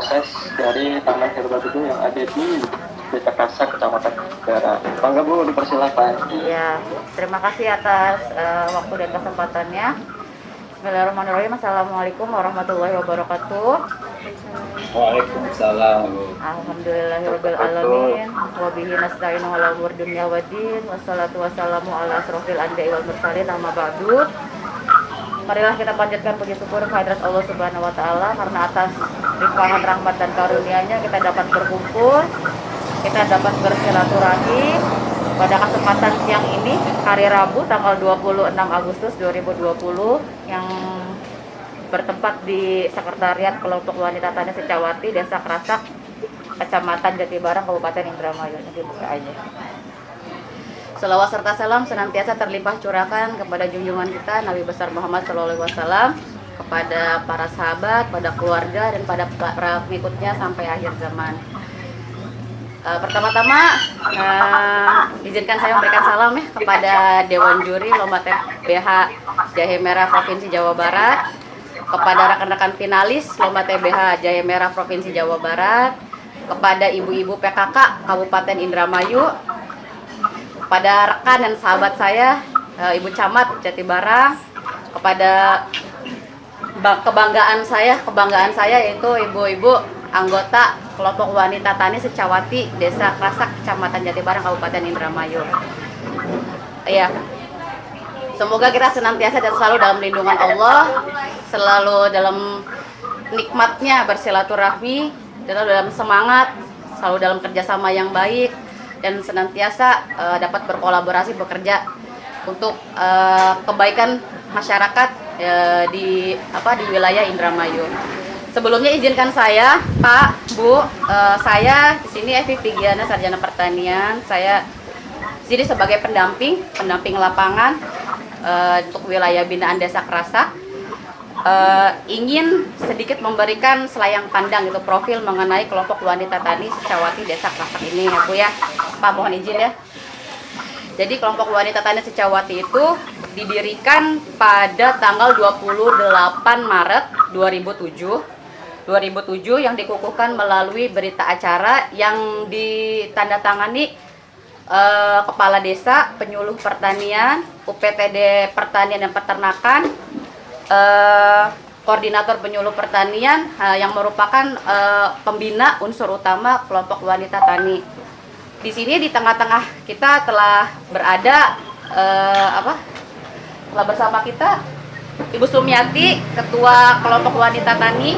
proses dari Taman Herba Bedu yang ada di Desa Kasak, Kecamatan Negara. Bangga Bu, dipersilakan. Iya, terima kasih atas waktu dan kesempatannya. Bismillahirrahmanirrahim. Assalamualaikum warahmatullahi wabarakatuh. Waalaikumsalam. Alhamdulillahirabbil alamin. Wa bihi nasta'inu ala umur dunya waddin. Wassalatu wassalamu ala asrofil anbiya'i wal mursalin. Amma ba'du. Marilah kita panjatkan puji syukur kehadirat Allah Subhanahu wa taala karena atas limpahan rahmat dan karunia-Nya kita dapat berkumpul, kita dapat bersilaturahmi pada kesempatan siang ini, hari Rabu tanggal 26 Agustus 2020 yang bertempat di Sekretariat Kelompok Wanita Tani Secawati, Desa Krasak, Kecamatan Jatibarang, Kabupaten Indramayu. Nanti buka aja. Selawat serta salam senantiasa terlimpah curahkan kepada junjungan kita Nabi besar Muhammad SAW, kepada para sahabat, pada keluarga, dan pada para pengikutnya sampai akhir zaman. Pertama-tama izinkan saya memberikan salam kepada Dewan Juri Lomba TBH Jahe Merah Provinsi Jawa Barat, kepada rekan-rekan finalis Lomba TBH Jahe Merah Provinsi Jawa Barat, kepada ibu-ibu PKK Kabupaten Indramayu, kepada rekan dan sahabat saya Ibu Camat Jatibarang, kepada kebanggaan saya yaitu ibu-ibu anggota Kelompok Wanita Tani Secawati, Desa Krasak, Kecamatan Jatibarang, Kabupaten Indramayu. Ya, semoga kita senantiasa dan selalu dalam lindungan Allah, selalu dalam nikmatnya bersilaturahmi, selalu dalam semangat, selalu dalam kerjasama yang baik, dan senantiasa dapat berkolaborasi bekerja untuk kebaikan masyarakat di wilayah Indramayu. Sebelumnya izinkan saya, Pak, Bu, saya di sini Evi Pigiana, Sarjana Pertanian. Saya di sini sebagai pendamping lapangan untuk wilayah binaan Desa Krasak. Ingin sedikit memberikan selayang pandang itu profil mengenai Kelompok Wanita Tani Secawati Desa Krasak ini, ya Bu ya. Pak, mohon izin ya. Jadi Kelompok Wanita Tani Secawati itu didirikan pada tanggal 28 Maret 2007 yang dikukuhkan melalui berita acara yang ditandatangani Kepala Desa, Penyuluh Pertanian, UPTD Pertanian dan Peternakan, Koordinator Penyuluh Pertanian yang merupakan pembina unsur utama Kelompok Wanita Tani. Di sini di tengah-tengah kita telah berada telah bersama kita Ibu Sumiati, Ketua Kelompok Wanita Tani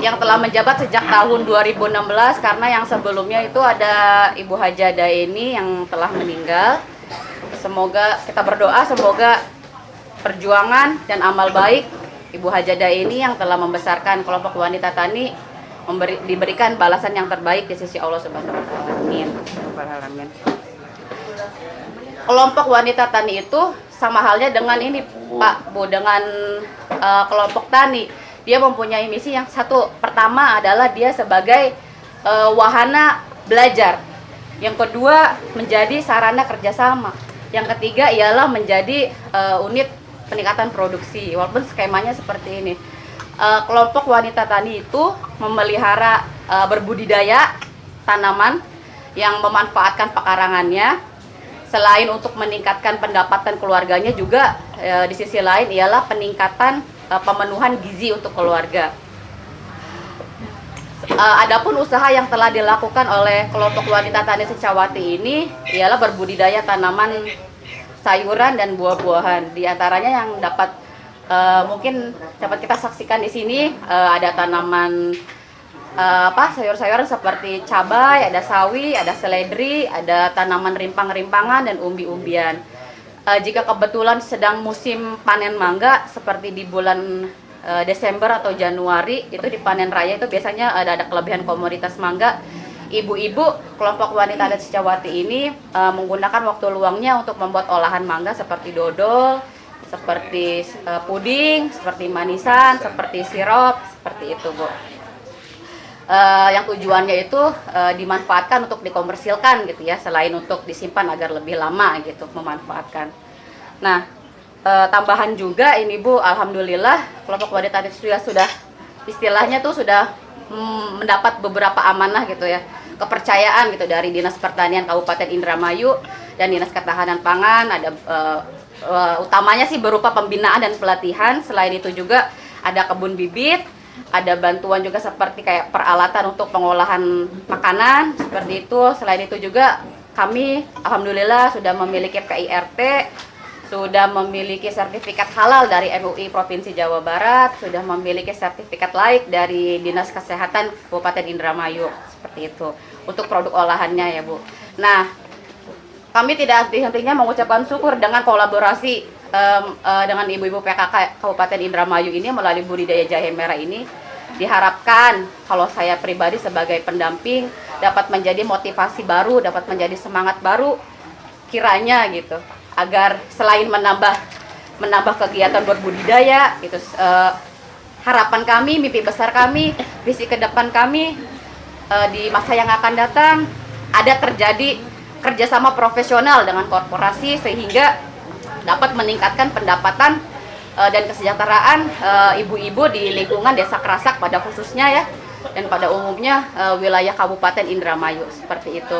yang telah menjabat sejak tahun 2016, karena yang sebelumnya itu ada Ibu Haja Daeni yang telah meninggal. Semoga kita berdoa, semoga perjuangan dan amal baik Ibu Haja Daeni yang telah membesarkan Kelompok Wanita Tani diberikan balasan yang terbaik di sisi Allah Subhanahu wa taala. Amin. Kelompok Wanita Tani itu sama halnya dengan ini, Pak, Bu, dengan kelompok tani. Dia mempunyai misi yang satu. Pertama adalah dia sebagai wahana belajar. Yang kedua menjadi sarana kerjasama. Yang ketiga ialah menjadi unit peningkatan produksi. Walaupun skemanya seperti ini. Kelompok Wanita Tani itu memelihara berbudidaya tanaman yang memanfaatkan pekarangannya. Selain untuk meningkatkan pendapatan keluarganya, juga di sisi lain ialah peningkatan pemenuhan gizi untuk keluarga. Adapun usaha yang telah dilakukan oleh Kelompok Wanita Tani Secawati ini ialah berbudidaya tanaman sayuran dan buah-buahan. Di antaranya yang mungkin dapat kita saksikan di sini ada tanaman sayur-sayuran seperti cabai, ada sawi, ada seledri, ada tanaman rimpang-rimpangan dan umbi-umbian. Jika kebetulan sedang musim panen mangga seperti di bulan Desember atau Januari, itu di panen raya itu biasanya ada kelebihan komoditas mangga. Ibu-ibu Kelompok Wanita Tani Secawati ini menggunakan waktu luangnya untuk membuat olahan mangga seperti dodol, seperti puding, seperti manisan, seperti sirup, seperti itu, Bu. Yang tujuannya itu dimanfaatkan untuk dikomersilkan gitu ya, selain untuk disimpan agar lebih lama gitu, memanfaatkan. Nah, tambahan juga ini, Bu, alhamdulillah Kelompok Wanita Tani sudah istilahnya tuh sudah mendapat beberapa amanah gitu ya, kepercayaan gitu dari Dinas Pertanian Kabupaten Indramayu dan Dinas Ketahanan Pangan. Ada utamanya sih berupa pembinaan dan pelatihan. Selain itu juga ada kebun bibit, ada bantuan juga seperti kayak peralatan untuk pengolahan makanan seperti itu. Selain itu juga kami alhamdulillah sudah memiliki KIRT, sudah memiliki sertifikat halal dari MUI Provinsi Jawa Barat, sudah memiliki sertifikat laik dari Dinas Kesehatan Kabupaten Indramayu, seperti itu untuk produk olahannya ya Bu. Nah, kami tidak henti-hentinya mengucapkan syukur dengan kolaborasi dengan ibu-ibu PKK Kabupaten Indramayu ini melalui budidaya jahe merah ini. Diharapkan kalau saya pribadi sebagai pendamping dapat menjadi motivasi baru, dapat menjadi semangat baru kiranya gitu, agar selain menambah kegiatan berbudidaya gitu, harapan kami, mimpi besar kami, visi ke depan kami di masa yang akan datang ada terjadi kerjasama profesional dengan korporasi sehingga dapat meningkatkan pendapatan dan kesejahteraan ibu-ibu di lingkungan Desa Kerasak pada khususnya ya, dan pada umumnya wilayah Kabupaten Indramayu, seperti itu.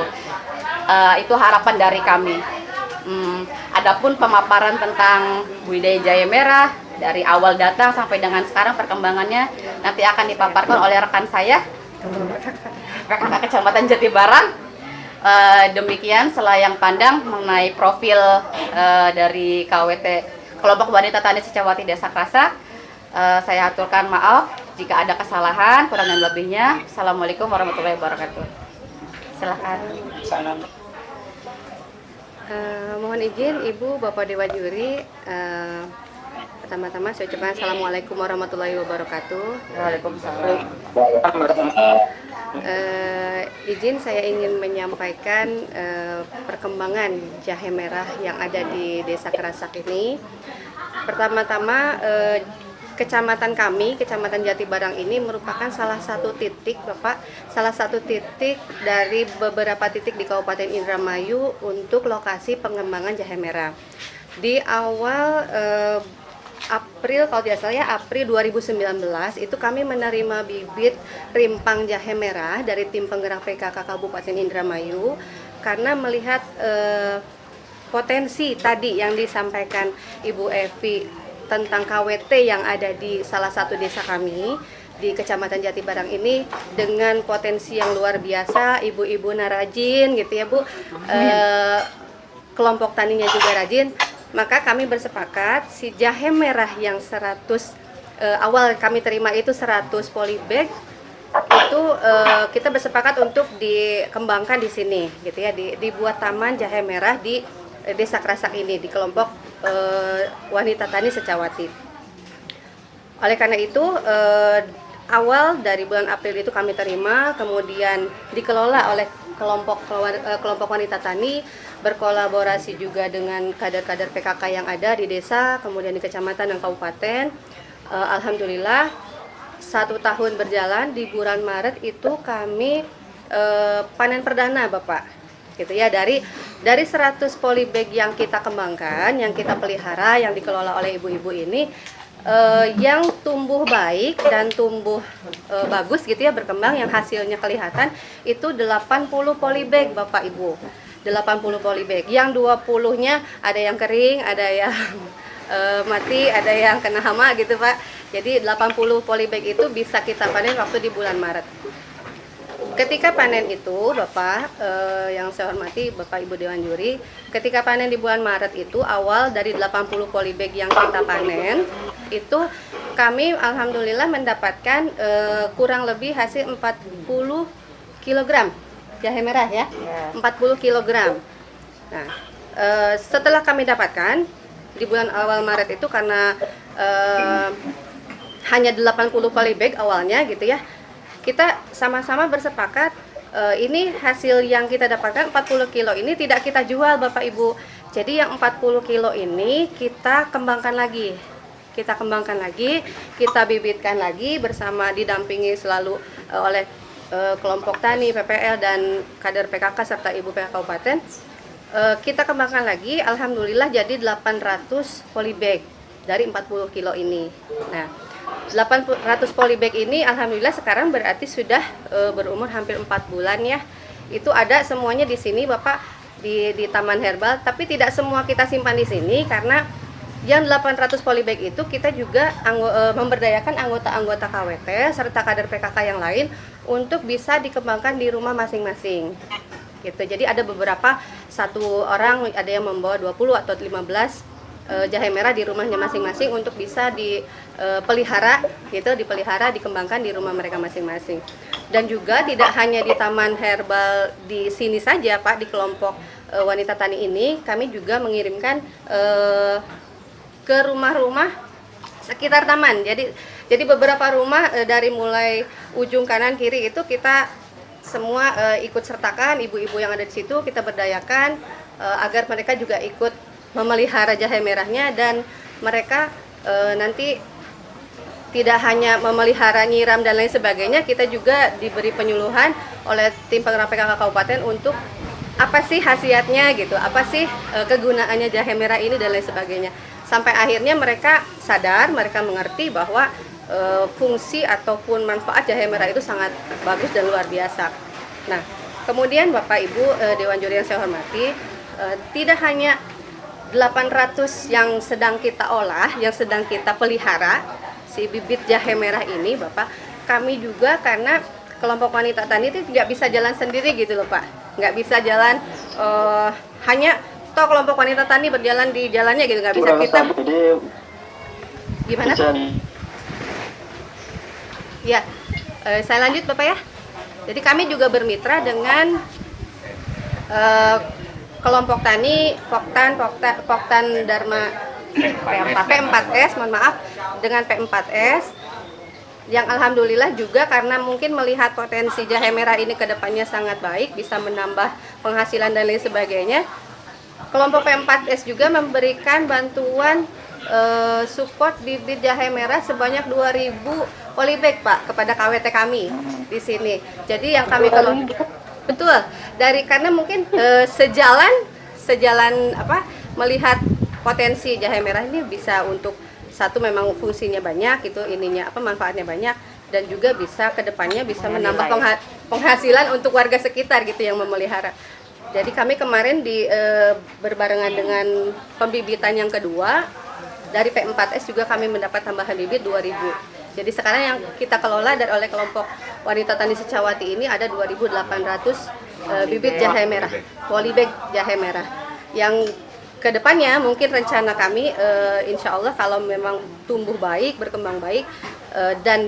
Itu harapan dari kami. Adapun pemaparan tentang budidaya jahe merah dari awal datang sampai dengan sekarang perkembangannya nanti akan dipaparkan oleh rekan saya PKK Kecamatan Jatibarang. Demikian selayang pandang mengenai profil dari KWT Kelompok Wanita Tani Secawati Desa Kerasak. Saya aturkan maaf jika ada kesalahan, kurang dan lebihnya. Assalamualaikum warahmatullahi wabarakatuh. Silakan. Mohon izin Ibu, Bapak Dewan Juri, pertama-tama saya ucapkan Assalamualaikum warahmatullahi wabarakatuh. Waalaikumsalam. Izin saya ingin menyampaikan perkembangan jahe merah yang ada di Desa Kerasak ini. Pertama-tama Kecamatan kami, Kecamatan Jatibarang ini merupakan salah satu titik, Bapak, salah satu titik dari beberapa titik di Kabupaten Indramayu untuk lokasi pengembangan jahe merah. Di awal April, kalau tidak salah ya, April 2019 itu kami menerima bibit rimpang jahe merah dari tim penggerak PKK Kabupaten Indramayu karena melihat potensi tadi yang disampaikan Ibu Evi tentang KWT yang ada di salah satu desa kami di Kecamatan Jatibarang ini dengan potensi yang luar biasa, ibu-ibu narajin gitu ya Bu, kelompok taninya juga rajin, maka kami bersepakat si jahe merah yang 100 awal kami terima itu 100 polybag itu kita bersepakat untuk dikembangkan di sini gitu ya, dibuat taman jahe merah di Desa Kerasak ini di kelompok Wanita Tani Secawati. Oleh karena itu awal dari bulan April itu kami terima, kemudian dikelola oleh kelompok wanita tani, berkolaborasi juga dengan kader-kader PKK yang ada di desa, kemudian di kecamatan dan kabupaten. Alhamdulillah 1 tahun berjalan, di bulan Maret itu kami panen perdana Bapak. Gitu ya, dari 100 polybag yang kita kembangkan, yang kita pelihara, yang dikelola oleh ibu-ibu ini, yang tumbuh baik dan tumbuh bagus gitu ya, berkembang, yang hasilnya kelihatan itu 80 polybag Bapak Ibu. 80 polybag. Yang 20-nya ada yang kering, ada yang mati, ada yang kena hama gitu Pak. Jadi 80 polybag itu bisa kita panen waktu di bulan Maret. Ketika panen itu Bapak, yang saya hormati Bapak Ibu Dewan Juri, ketika panen di bulan Maret itu awal dari 80 polybag yang kita panen, itu kami alhamdulillah mendapatkan kurang lebih hasil 40 kg jahe merah ya, 40 kg. Nah, setelah kami dapatkan di bulan awal Maret itu karena hanya 80 polybag awalnya gitu ya, kita sama-sama bersepakat ini hasil yang kita dapatkan 40 kilo ini tidak kita jual Bapak Ibu. Jadi yang 40 kilo ini kita kembangkan lagi. Kita kembangkan lagi, kita bibitkan lagi bersama didampingi selalu oleh kelompok tani, PPL dan kader PKK serta Ibu PKK Kabupaten. Kita kembangkan lagi, alhamdulillah jadi 800 polybag dari 40 kilo ini. Nah, 800 polybag ini alhamdulillah sekarang berarti sudah berumur hampir 4 bulan ya. Itu ada semuanya di sini Bapak di Taman Herbal, tapi tidak semua kita simpan di sini karena yang 800 polybag itu kita juga memberdayakan anggota-anggota KWT serta kader PKK yang lain untuk bisa dikembangkan di rumah masing-masing. Gitu. Jadi ada beberapa, satu orang ada yang membawa 20 atau 15 jahe merah di rumahnya masing-masing untuk bisa dipelihara gitu, dikembangkan di rumah mereka masing-masing. Dan juga tidak hanya di Taman Herbal di sini saja Pak, di kelompok wanita tani ini kami juga mengirimkan ke rumah-rumah sekitar taman. Jadi beberapa rumah dari mulai ujung kanan kiri itu kita semua ikut sertakan, ibu-ibu yang ada di situ kita berdayakan agar mereka juga ikut memelihara jahe merahnya, dan mereka nanti tidak hanya memelihara, nyiram dan lain sebagainya, kita juga diberi penyuluhan oleh tim penggerak PKK Kabupaten untuk apa sih khasiatnya gitu, apa sih kegunaannya jahe merah ini dan lain sebagainya. Sampai akhirnya mereka sadar, mereka mengerti bahwa fungsi ataupun manfaat jahe merah itu sangat bagus dan luar biasa. Nah, kemudian Bapak Ibu Dewan Juri yang saya hormati, tidak hanya 800 yang sedang kita olah, yang sedang kita pelihara, si bibit jahe merah ini Bapak, kami juga karena kelompok wanita tani itu tidak bisa jalan sendiri gitu loh Pak. Nggak bisa jalan hanya toh kelompok wanita tani berjalan di jalannya gitu, nggak bisa kita. Jadi Gimana? Ya, saya lanjut Bapak ya. Jadi kami juga bermitra dengan kelompok tani Poktan Dharma P4S, mohon maaf, dengan P4S yang alhamdulillah juga karena mungkin melihat potensi jahe merah ini ke depannya sangat baik, bisa menambah penghasilan dan lain sebagainya. Kelompok P4S juga memberikan bantuan support bibit jahe merah sebanyak 2.000 polybag Pak kepada KWT kami di sini. Jadi yang kami betul dari karena mungkin sejalan apa melihat potensi jahe merah ini bisa untuk satu memang fungsinya banyak itu ininya apa manfaatnya banyak, dan juga bisa kedepannya bisa menambah penghasilan untuk warga sekitar gitu yang memelihara. Jadi kami kemarin berbarengan dengan pembibitan yang kedua dari P4S juga kami mendapat tambahan bibit 2.000. Jadi sekarang yang kita kelola dari oleh kelompok wanita tani Secawati ini ada 2.800 bibit jahe merah, polybag jahe merah. Yang kedepannya mungkin rencana kami insya Allah kalau memang tumbuh baik, berkembang baik dan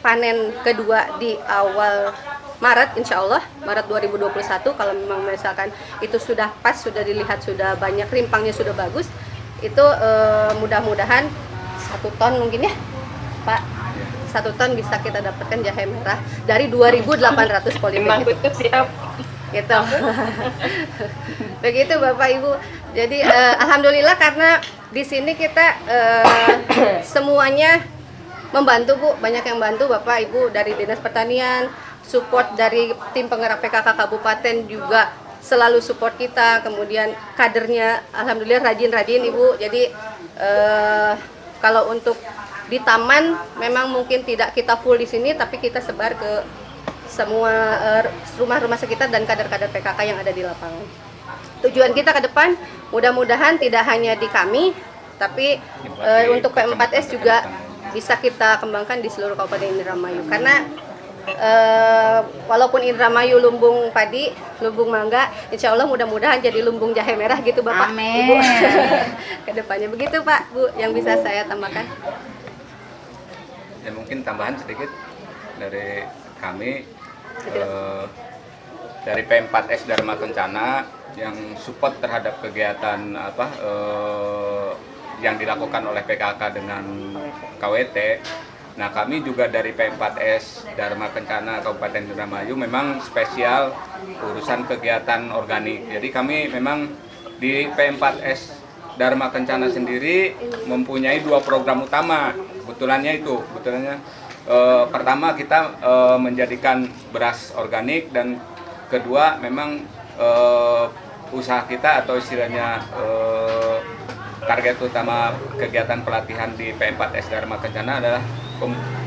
panen kedua di awal Maret, insya Allah Maret 2021 kalau memang misalkan itu sudah pas, sudah dilihat sudah banyak rimpangnya sudah bagus, itu mudah-mudahan 1 ton mungkin ya Pak, 1 ton bisa kita dapatkan jahe merah dari 2.800 polybag itu. Siap. Gitu. Begitu Bapak Ibu. Jadi alhamdulillah karena di sini kita semuanya membantu Bu, banyak yang bantu Bapak Ibu dari Dinas Pertanian, support dari tim penggerak PKK Kabupaten juga selalu support kita, kemudian kadernya alhamdulillah rajin-rajin Ibu. Jadi kalau untuk di taman memang mungkin tidak kita full di sini, tapi kita sebar ke semua rumah-rumah sekitar dan kader-kader PKK yang ada di lapangan. Tujuan kita ke depan mudah-mudahan tidak hanya di kami, tapi untuk P4S juga bisa kita kembangkan di seluruh Kabupaten Indramayu. Karena walaupun Indramayu lumbung padi, lumbung mangga, insya Allah mudah-mudahan jadi lumbung jahe merah gitu Bapak. Amin. Ibu. Kedepannya begitu Pak, Bu, yang bisa saya tambahkan. Ya mungkin tambahan sedikit dari kami dari P4S Dharma Kencana yang support terhadap kegiatan yang dilakukan oleh PKK dengan KWT. Nah kami juga dari P4S Dharma Kencana Kabupaten Indramayu memang spesial urusan kegiatan organik. Jadi kami memang di P4S Dharma Kencana sendiri mempunyai 2 program utama. Kebetulannya pertama kita menjadikan beras organik, dan kedua memang usaha kita atau istilahnya target utama kegiatan pelatihan di P4S Dharma Kencana adalah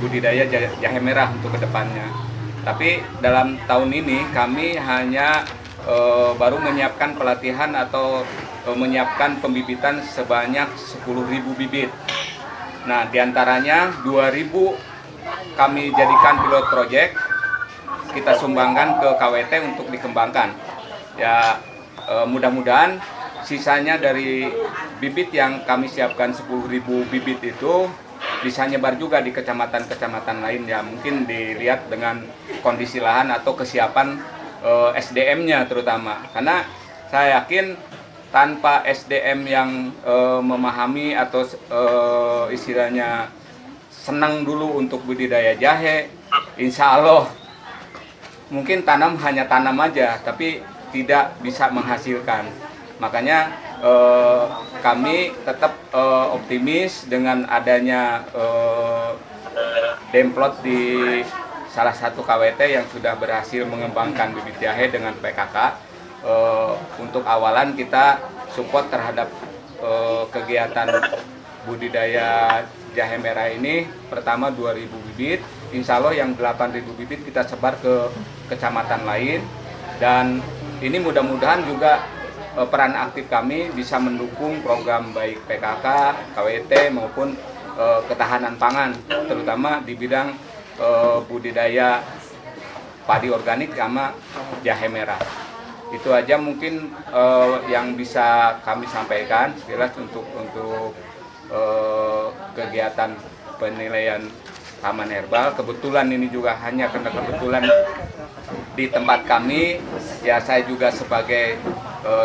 budidaya jahe merah untuk kedepannya. Tapi dalam tahun ini kami hanya baru menyiapkan pelatihan atau menyiapkan pembibitan sebanyak 10.000 bibit. Nah, diantaranya 2.000 kami jadikan pilot project, kita sumbangkan ke KWT untuk dikembangkan. Ya, mudah-mudahan sisanya dari bibit yang kami siapkan 10.000 bibit itu bisa nyebar juga di kecamatan-kecamatan lain ya. Mungkin dilihat dengan kondisi lahan atau kesiapan SDM-nya terutama. Karena saya yakin tanpa SDM yang memahami atau istilahnya senang dulu untuk budidaya jahe, insya Allah mungkin hanya tanam aja, tapi tidak bisa menghasilkan. Makanya kami tetap optimis dengan adanya demplot di salah satu KWT yang sudah berhasil mengembangkan bibit jahe dengan PKK. Untuk awalan kita support terhadap kegiatan budidaya jahe merah ini. Pertama 2.000 bibit, insya Allah yang 8.000 bibit kita sebar ke kecamatan lain. Dan ini mudah-mudahan juga peran aktif kami bisa mendukung program baik PKK, KWT maupun ketahanan pangan, terutama di bidang budidaya padi organik sama jahe merah. Itu aja mungkin yang bisa kami sampaikan sekilas untuk kegiatan penilaian taman herbal. Kebetulan ini juga hanya karena kebetulan di tempat kami, ya saya juga sebagai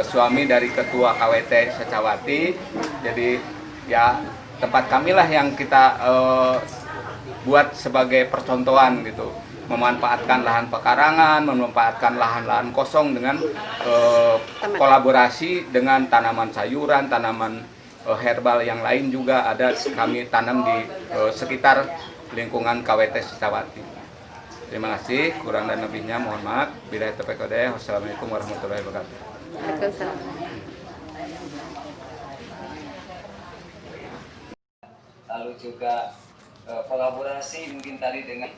suami dari ketua KWT Secawati, jadi ya tempat kamilah yang kita buat sebagai percontohan gitu, memanfaatkan lahan pekarangan, memanfaatkan lahan-lahan kosong dengan kolaborasi dengan tanaman sayuran, tanaman herbal yang lain juga ada kami tanam di sekitar lingkungan KWT Secawati. Terima kasih, kurang dan lebihnya mohon maaf. Billahi taufiq wal hidayah. Wassalamualaikum warahmatullahi wabarakatuh. Waalaikumsalam. Lalu juga kolaborasi mungkin tadi dengan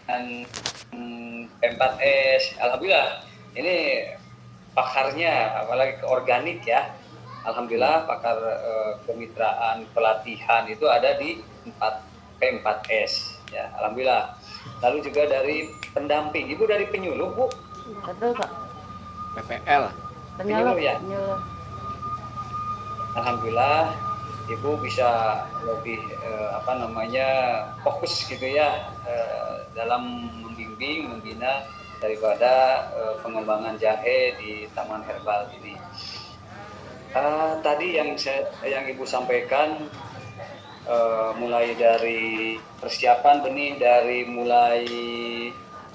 P4S. Alhamdulillah ini pakarnya apalagi ke organik ya. Alhamdulillah pakar kemitraan pelatihan itu ada di P4S ya. Alhamdulillah. Lalu juga dari pendamping, Ibu dari penyuluh Bu? Betul Pak. PPL. Penyuluh ya? Penyuluh. Alhamdulillah Ibu bisa lebih fokus gitu ya dalam membimbing, membina daripada pengembangan jahe di Taman Herbal ini. Tadi yang Ibu sampaikan mulai dari persiapan benih dari mulai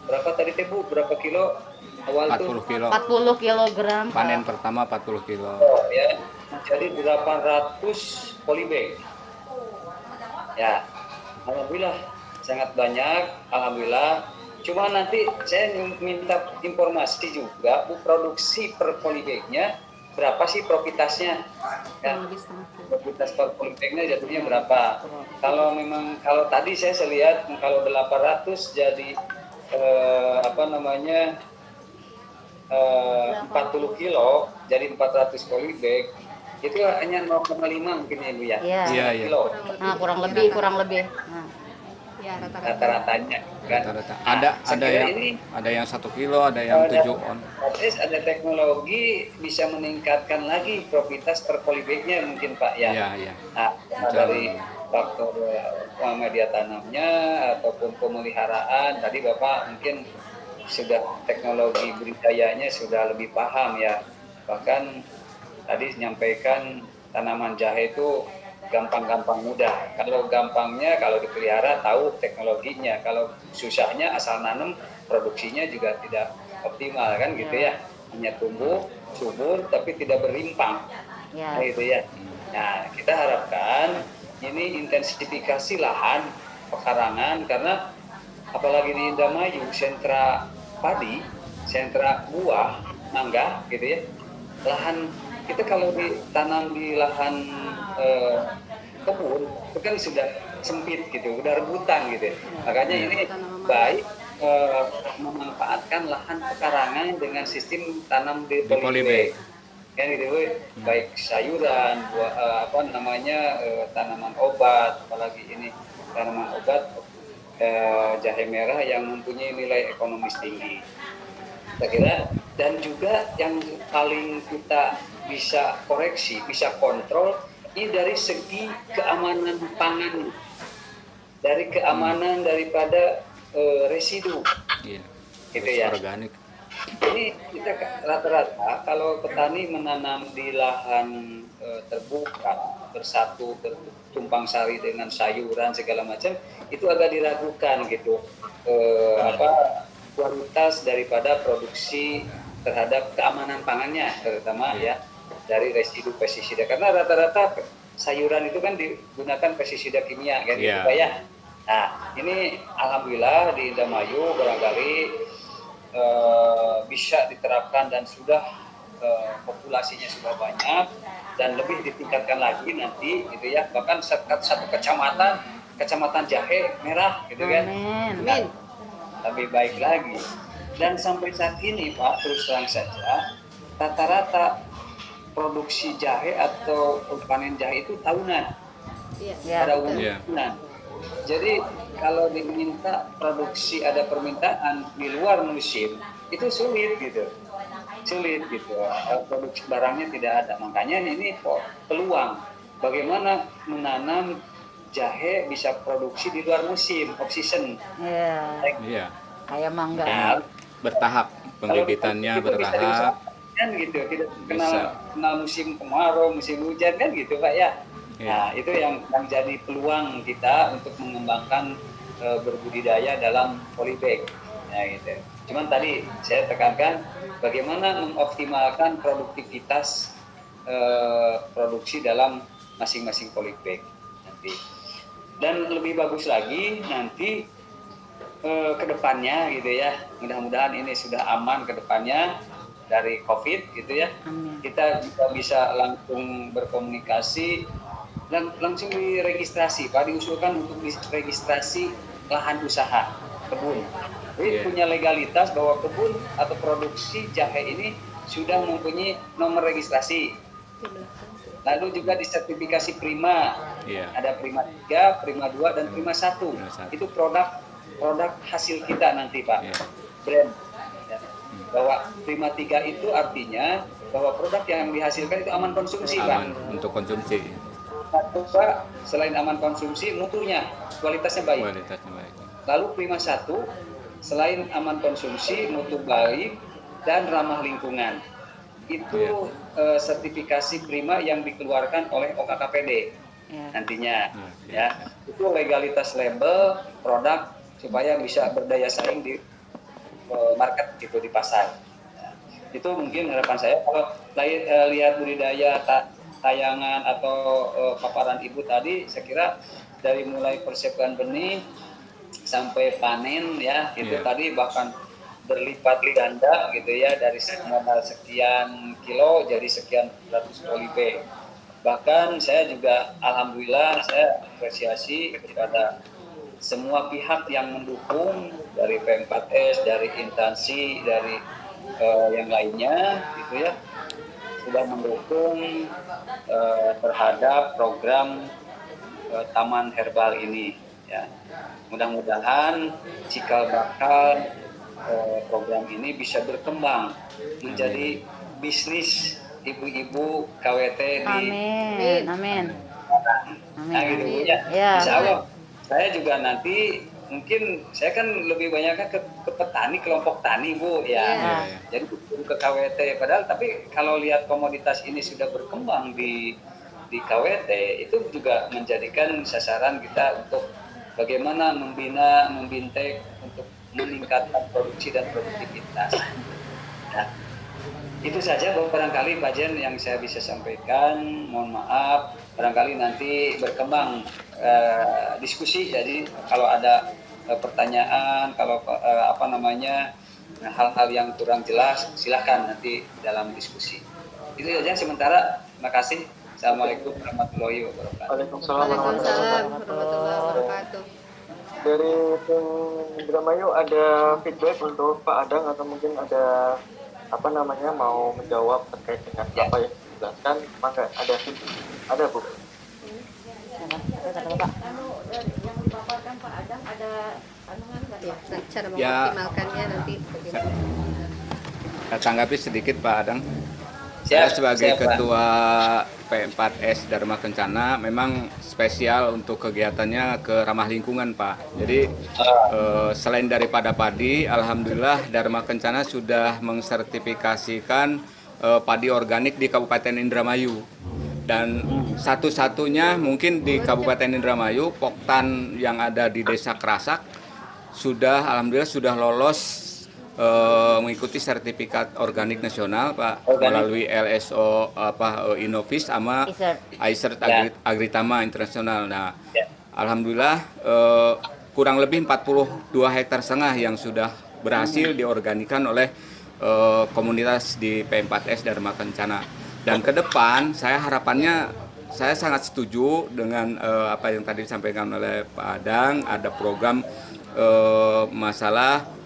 berapa tadi Bu? Berapa kilo awal 40 kilo. 40 kilogram. Panen pertama 40 kilo. Oh, ya. Jadi 800 polybag. Ya, alhamdulillah sangat banyak, alhamdulillah. Cuma nanti saya minta informasi juga, Bu, produksi per polybagnya berapa sih profitasnya? Ya, profitas per polybagnya jatuhnya berapa? Kalau tadi saya lihat kalau 800 jadi 40 kilo jadi 400 polybag itu hanya 0,5 mungkin ya Bu ya? Iya. Kilo. Nah, kurang lebih. Nah. Ya, Rata-ratanya kan. Ada yang 1 kilo, ada yang 7 on. Ada teknologi bisa meningkatkan lagi profitas per polybagnya mungkin Pak ya. Iya. Nah, dari faktor media tanamnya ataupun pemeliharaan tadi Bapak mungkin sudah teknologi budidayanya sudah lebih paham ya. Bahkan tadi menyampaikan tanaman jahe itu gampang-gampang mudah. Kalau gampangnya kalau dipelihara tahu teknologinya. Kalau susahnya asal nanam produksinya juga tidak optimal kan gitu ya. Hanya tumbuh subur tapi tidak berlimpah. Ya. Nah, gitu ya. Nah, kita harapkan ini intensifikasi lahan pekarangan karena apalagi di Indramayu sentra padi, sentra buah, mangga gitu ya. Lahan kita kalau ditanam di lahan kebun itu kan sudah sempit gitu, udah rebutan gitu. Makanya ini baik memanfaatkan lahan pekarangan dengan sistem tanam di polybag. Kan gitu, baik sayuran, tanaman obat, apalagi ini tanaman obat jahe merah yang mempunyai nilai ekonomis tinggi. Saya kira, dan juga yang paling kita bisa koreksi, bisa kontrol ini dari segi keamanan pangan, dari keamanan daripada residu, gitu ya. Organik. Ini kita rata-rata kalau petani menanam di lahan terbuka, bersatu, tumpang sari dengan sayuran segala macam, itu agak diragukan gitu kualitas daripada produksi terhadap keamanan pangannya, terutama ya dari residu pestisida. Karena rata-rata sayuran itu kan digunakan pestisida kimia kan gitu Pak ya. Nah, ini alhamdulillah di Indramayu barangkali bisa diterapkan dan sudah populasinya sudah banyak dan lebih ditingkatkan lagi nanti gitu ya, bahkan satu kecamatan jahe merah gitu kan. Amin. Lebih baik lagi. Dan sampai saat ini Pak, terus terang saja rata-rata produksi jahe atau panen jahe itu tahunan. Pada umumnya tahunan. Jadi kalau diminta produksi ada permintaan di luar musim itu sulit gitu, produksi barangnya tidak ada. Makanya ini peluang bagaimana menanam jahe bisa produksi di luar musim, off season. Iya. Kayak mangga. Nah, Bertahap, pembibitannya bertahap. Kan gitu, tidak kenal musim kemarau, musim hujan kan gitu Pak ya. Nah, itu yang jadi peluang kita untuk mengembangkan berbudidaya dalam polybag. Nah, gitu. Cuman tadi saya tekankan bagaimana mengoptimalkan produktivitas produksi dalam masing-masing polybag nanti. Dan lebih bagus lagi nanti ke depannya gitu ya. Mudah-mudahan ini sudah aman ke depannya dari COVID gitu ya. Kita juga bisa langsung berkomunikasi dan langsung diregistrasi. Pak, diusulkan untuk diregistrasi lahan usaha kebun. Jadi punya legalitas bahwa kebun atau produksi jahe ini sudah mempunyai nomor registrasi. Lalu juga disertifikasi Prima. Ada Prima 3, Prima 2 dan Prima 1. Itu produk hasil kita nanti Pak. Brand. Ya. Bahwa Prima 3 itu artinya bahwa produk yang dihasilkan itu aman konsumsi Aman Pak. untuk konsumsi. Pak, selain aman konsumsi, mutunya, kualitasnya baik. Lalu Prima 1, selain aman konsumsi, mutu baik, dan ramah lingkungan. Itu sertifikasi Prima yang dikeluarkan oleh OKKPD nantinya. Ya. Itu legalitas label produk supaya bisa berdaya saing di market gitu, di pasar. Ya. Itu mungkin harapan saya. Kalau lihat budidaya tayangan atau paparan ibu tadi, saya kira dari mulai persiapan benih sampai panen ya itu tadi bahkan berlipat ganda gitu ya, dari modal sekian kilo jadi sekian ratus polybag. Bahkan saya juga alhamdulillah saya apresiasi kepada semua pihak yang mendukung, dari P4S, dari instansi, dari yang lainnya gitu ya, sudah mendukung terhadap program Taman Herbal ini ya. Mudah-mudahan cikal bakal program ini bisa berkembang menjadi bisnis ibu-ibu KWT di Amin. Nah gitu Bu ya. Insya Allah saya juga nanti mungkin saya kan lebih banyak ke petani, kelompok tani Bu ya. Jadi ke KWT padahal tapi kalau lihat komoditas ini sudah berkembang di KWT itu juga menjadikan sasaran kita untuk bagaimana membintek untuk meningkatkan produksi dan produktivitas. Nah, itu saja barangkali Pak Jen yang saya bisa sampaikan. Mohon maaf, barangkali nanti berkembang diskusi. Jadi kalau ada pertanyaan, kalau hal-hal yang kurang jelas, silahkan nanti dalam diskusi. Itu saja sementara. Terima kasih. Assalamualaikum warahmatullahi wabarakatuh. Waalaikumsalam Waalaikumsalam warahmatullahi warahmatullahi wabarakatuh. Dari tim Indramayu ada feedback untuk Pak Adang atau mungkin ada apa namanya mau menjawab terkait dengan Ya. apa yang dijelaskan, maka ada feedback. Ada Bu. Yang dipaparkan Pak Adang ada anuan nggak ya? Nah, cara Ya. mengoptimalkannya nanti bagaimana? Tanggapi sedikit Pak Adang. Siap, Saya sebagai siap, Pak. Ketua P4S Dharma Kencana memang spesial untuk kegiatannya ke ramah lingkungan Pak. Jadi selain daripada padi, Alhamdulillah Dharma Kencana sudah mengsertifikasikan padi organik di Kabupaten Indramayu. Dan satu-satunya mungkin di Kabupaten Indramayu, Poktan yang ada di Desa Kerasak sudah alhamdulillah sudah lolos mengikuti sertifikat organik nasional Pak, Organik. melalui LSO Innovis sama ICERT Agritama Internasional. Nah, Ya. alhamdulillah kurang lebih 42 hektar setengah yang sudah berhasil diorganikan oleh komunitas di P4S Dharma Kencana. Dan ke depan saya harapannya saya sangat setuju dengan apa yang tadi disampaikan oleh Pak Adang, ada program masalah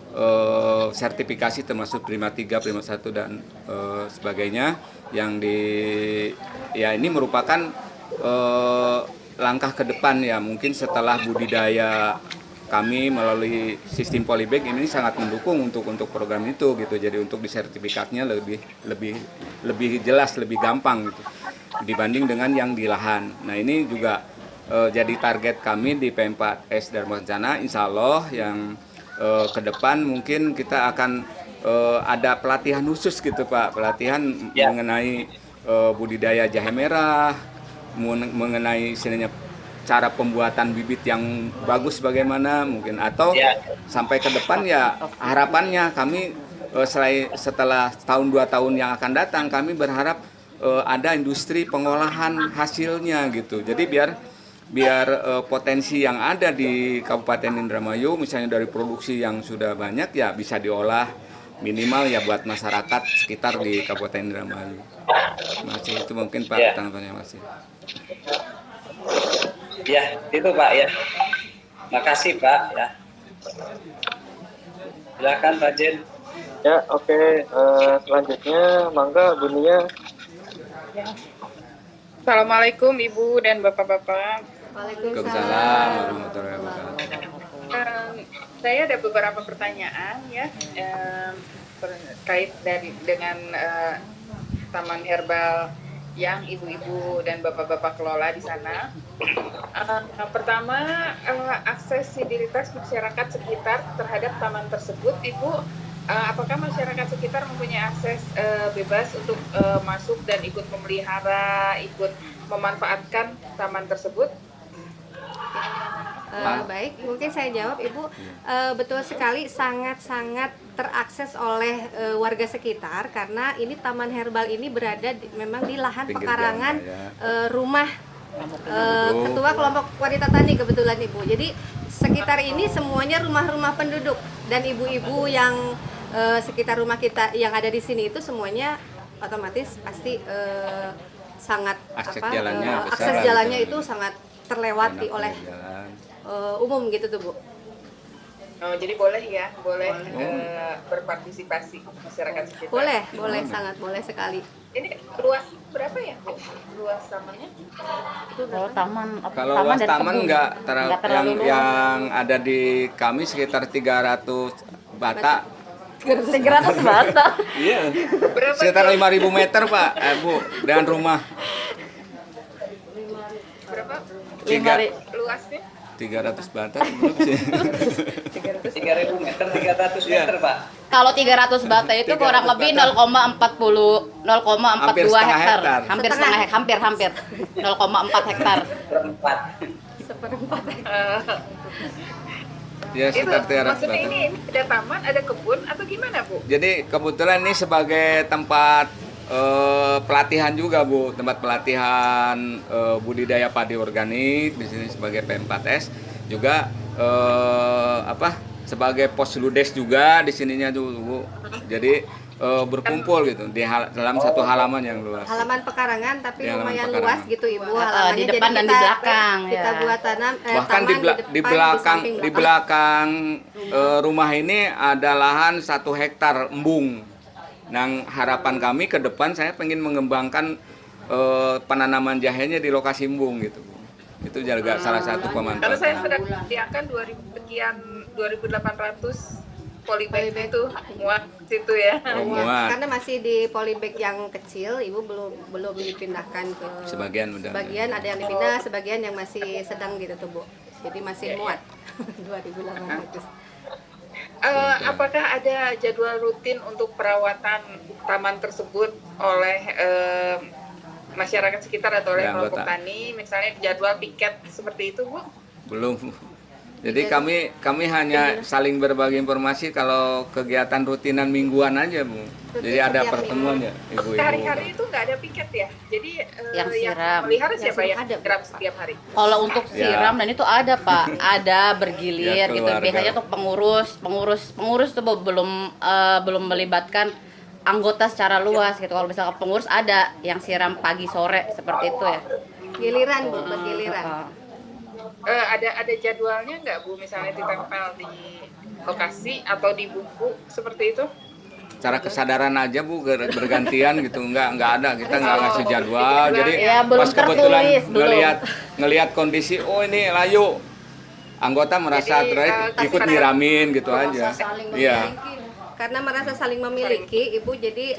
sertifikasi termasuk Prima 3, Prima 1 dan sebagainya yang ini merupakan langkah ke depan ya, mungkin setelah budidaya kami melalui sistem polybag ini sangat mendukung untuk program itu gitu. Jadi untuk disertifikatnya lebih jelas, lebih gampang gitu dibanding dengan yang di lahan. Nah, ini juga jadi target kami di P4S Dharma Kencana, insya Allah yang ke depan mungkin kita akan ada pelatihan khusus gitu Pak, pelatihan Ya. mengenai budidaya jahe merah, mengenai istilahnya cara pembuatan bibit yang bagus bagaimana mungkin, atau Ya. sampai ke depan ya harapannya kami setelah tahun 2 tahun yang akan datang kami berharap ada industri pengolahan hasilnya gitu. Jadi biar potensi yang ada di Kabupaten Indramayu misalnya dari produksi yang sudah banyak ya bisa diolah minimal ya buat masyarakat sekitar di Kabupaten Indramayu. Masih itu mungkin Pak Ya. tanggapannya masih. Ya, itu Pak ya. Makasih Pak ya. Silakan Pak Jen. Ya, oke. Selanjutnya mangga Bunia. Assalamualaikum Ibu dan Bapak-Bapak. Waalaikumsalam warahmatullahi wabarakatuh. Saya ada beberapa pertanyaan ya terkait dengan taman herbal yang ibu-ibu dan bapak-bapak kelola di sana. Pertama, aksesibilitas masyarakat sekitar terhadap taman tersebut, Ibu. Apakah masyarakat sekitar mempunyai akses bebas untuk masuk dan ikut memelihara, ikut memanfaatkan taman tersebut? Baik, mungkin saya jawab Ibu. Betul sekali, sangat-sangat terakses oleh warga sekitar karena ini taman herbal ini berada memang di lahan Pinggir pekarangan jalan, rumah ketua kelompok wanita tani kebetulan Ibu. Jadi sekitar ini semuanya rumah-rumah penduduk dan ibu-ibu yang sekitar rumah kita yang ada di sini itu semuanya otomatis pasti sangat Akses jalannya besar akses lah, jalannya gitu. itu sangat terlewati Enak oleh jalan. umum gitu tuh Bu. Oh, jadi boleh ya, boleh berpartisipasi masyarakat sekitar. Boleh sangat boleh sekali. Ini luas berapa ya, Bu? Luas tamannya? Kalau taman, Kalau luas dan taman kebun. nggak Nggak terlalu luas. yang ada di kami sekitar 300 bata. 300 bata. Iya. Berapa Sekitar 5.000 meter Pak, Bu, dan rumah. berapa Tiga. luasnya? 300 bata belum sih. 3.000 meter, 300 Iya. meter Pak. Kalau 300 bata itu 300 kurang lebih bata. 0,42 Hampir setengah hektar. hektar. Hampir setengah hektar, hampir 0,4 hektar. Berempat. Seperempat. Ya Itu sekitar 300 maksudnya bata. ini ada taman, ada kebun atau gimana, Bu? Jadi kebetulan ini sebagai tempat pelatihan juga Bu, tempat pelatihan budidaya padi organik di sini sebagai P4S juga sebagai pos ludes juga di sininya tuh Bu. Jadi berkumpul gitu dalam satu halaman yang luas. Halaman pekarangan tapi Di halaman lumayan pekarangan. luas gitu Ibu halamannya. di depan Jadi dan di belakang, kita ya. buat tanam Bahkan taman di depan, belakang samping di belakang rumah ini ada lahan 1 hektar embung. Nah, harapan kami ke depan saya pengen mengembangkan penanaman jahenya di lokasi embung gitu. Itu juga salah satu Karena saya pemanfaatan. sedang menyediakan 2000 sekian 2.800 polybag itu muat situ ya. Oh, Muat. muat. Karena masih di polybag yang kecil, Ibu belum dipindahkan ke Sebagian udah. sebagian ada yang dipindah, sebagian yang masih sedang gitu tuh Bu. Jadi masih muat 2.800. Apakah ada jadwal rutin untuk perawatan taman tersebut oleh masyarakat sekitar atau oleh Ya, kelompok anggota. tani, misalnya jadwal piket seperti itu, Bu? Belum. Jadi kami hanya saling berbagi informasi kalau kegiatan rutinan mingguan aja, Bu. Jadi ada setiap pertemuan ya, ibu-ibu. Hari-hari itu nggak ada piket ya? Jadi Yang siram. melihara Yang siapa siram yang ada, Bu. siram setiap hari? Kalau untuk Ya. siram dan itu ada Pak, ada bergilir Ya, gitu. keluarga. Biasanya untuk pengurus tuh belum melibatkan anggota secara luas gitu. Kalau misalkan pengurus ada yang siram pagi sore seperti itu ya. Giliran Bu, bergiliran. Ada jadwalnya nggak, Bu? Misalnya ditempel di lokasi atau di buku seperti itu? Cara kesadaran aja, Bu, bergantian gitu. Enggak ada, kita nggak ngasih jadwal. Jadi Ya, belum pas kebetulan tertulis, belum. ngelihat kondisi, oh ini layu. Anggota merasa Jadi, ikut nyiramin gitu aja. Saling Iya. memiliki. Karena merasa saling memiliki, Ibu jadi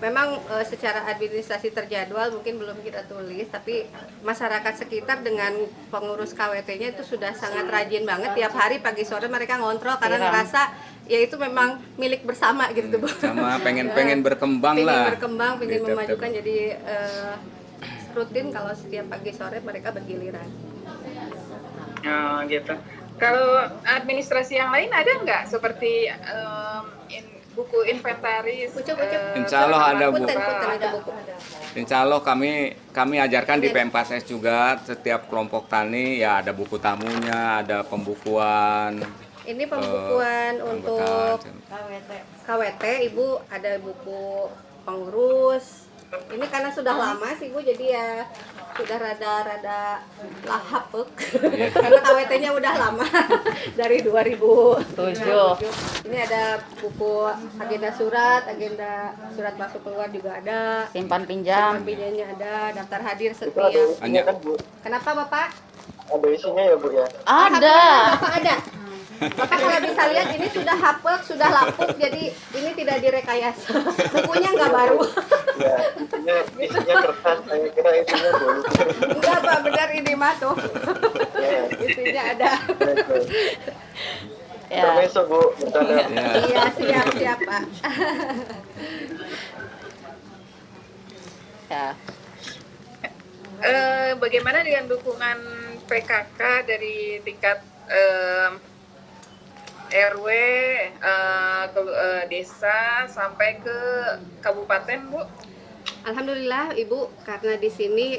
memang secara administrasi terjadwal mungkin belum kita tulis, tapi masyarakat sekitar dengan pengurus KWT-nya itu sudah sangat rajin banget. Tiap hari pagi sore mereka ngontrol karena Siram. ngerasa ya itu memang milik bersama gitu Bu. Sama pengen berkembang Pengen lah. berkembang, pengen Gitu, memajukan, betul. jadi rutin kalau setiap pagi sore mereka bergiliran. Gitu. Kalau administrasi yang lain ada nggak seperti buku inventaris? Insya Allah ada, Bu. Punten ada buku. Insya Allah kami ajarkan di P4S juga, setiap kelompok tani ya ada buku tamunya, ada pembukuan. Ini pembukuan untuk anggota. KWT, Ibu ada buku pengurus. Ini karena sudah lama sih Bu, jadi ya sudah rada lahap karena KWT-nya udah lama dari 2007. Ini ada buku agenda surat masuk keluar juga ada. Simpan pinjam. Pinjamnya ada, daftar hadir Itu ada setiap. isinya kan, Bu? Kenapa Bapak? Ada isinya ya, Bu ya? Ada. Bapak ada. Bapak kalau bisa lihat ini sudah hapek, sudah lapuk, jadi ini tidak direkayasa. Bukunya nggak baru. Ya, isinya kertas, saya kira isinya bolu. Enggak Pak, benar ini mah tuh. Ya, Isinya ada. baik. Ya. Permeso, Bu, bercanda. Ya. Iya, siap Pak. Ya. Bagaimana dengan dukungan PKK dari tingkat RW, desa sampai ke kabupaten, Bu? Alhamdulillah Ibu, karena di sini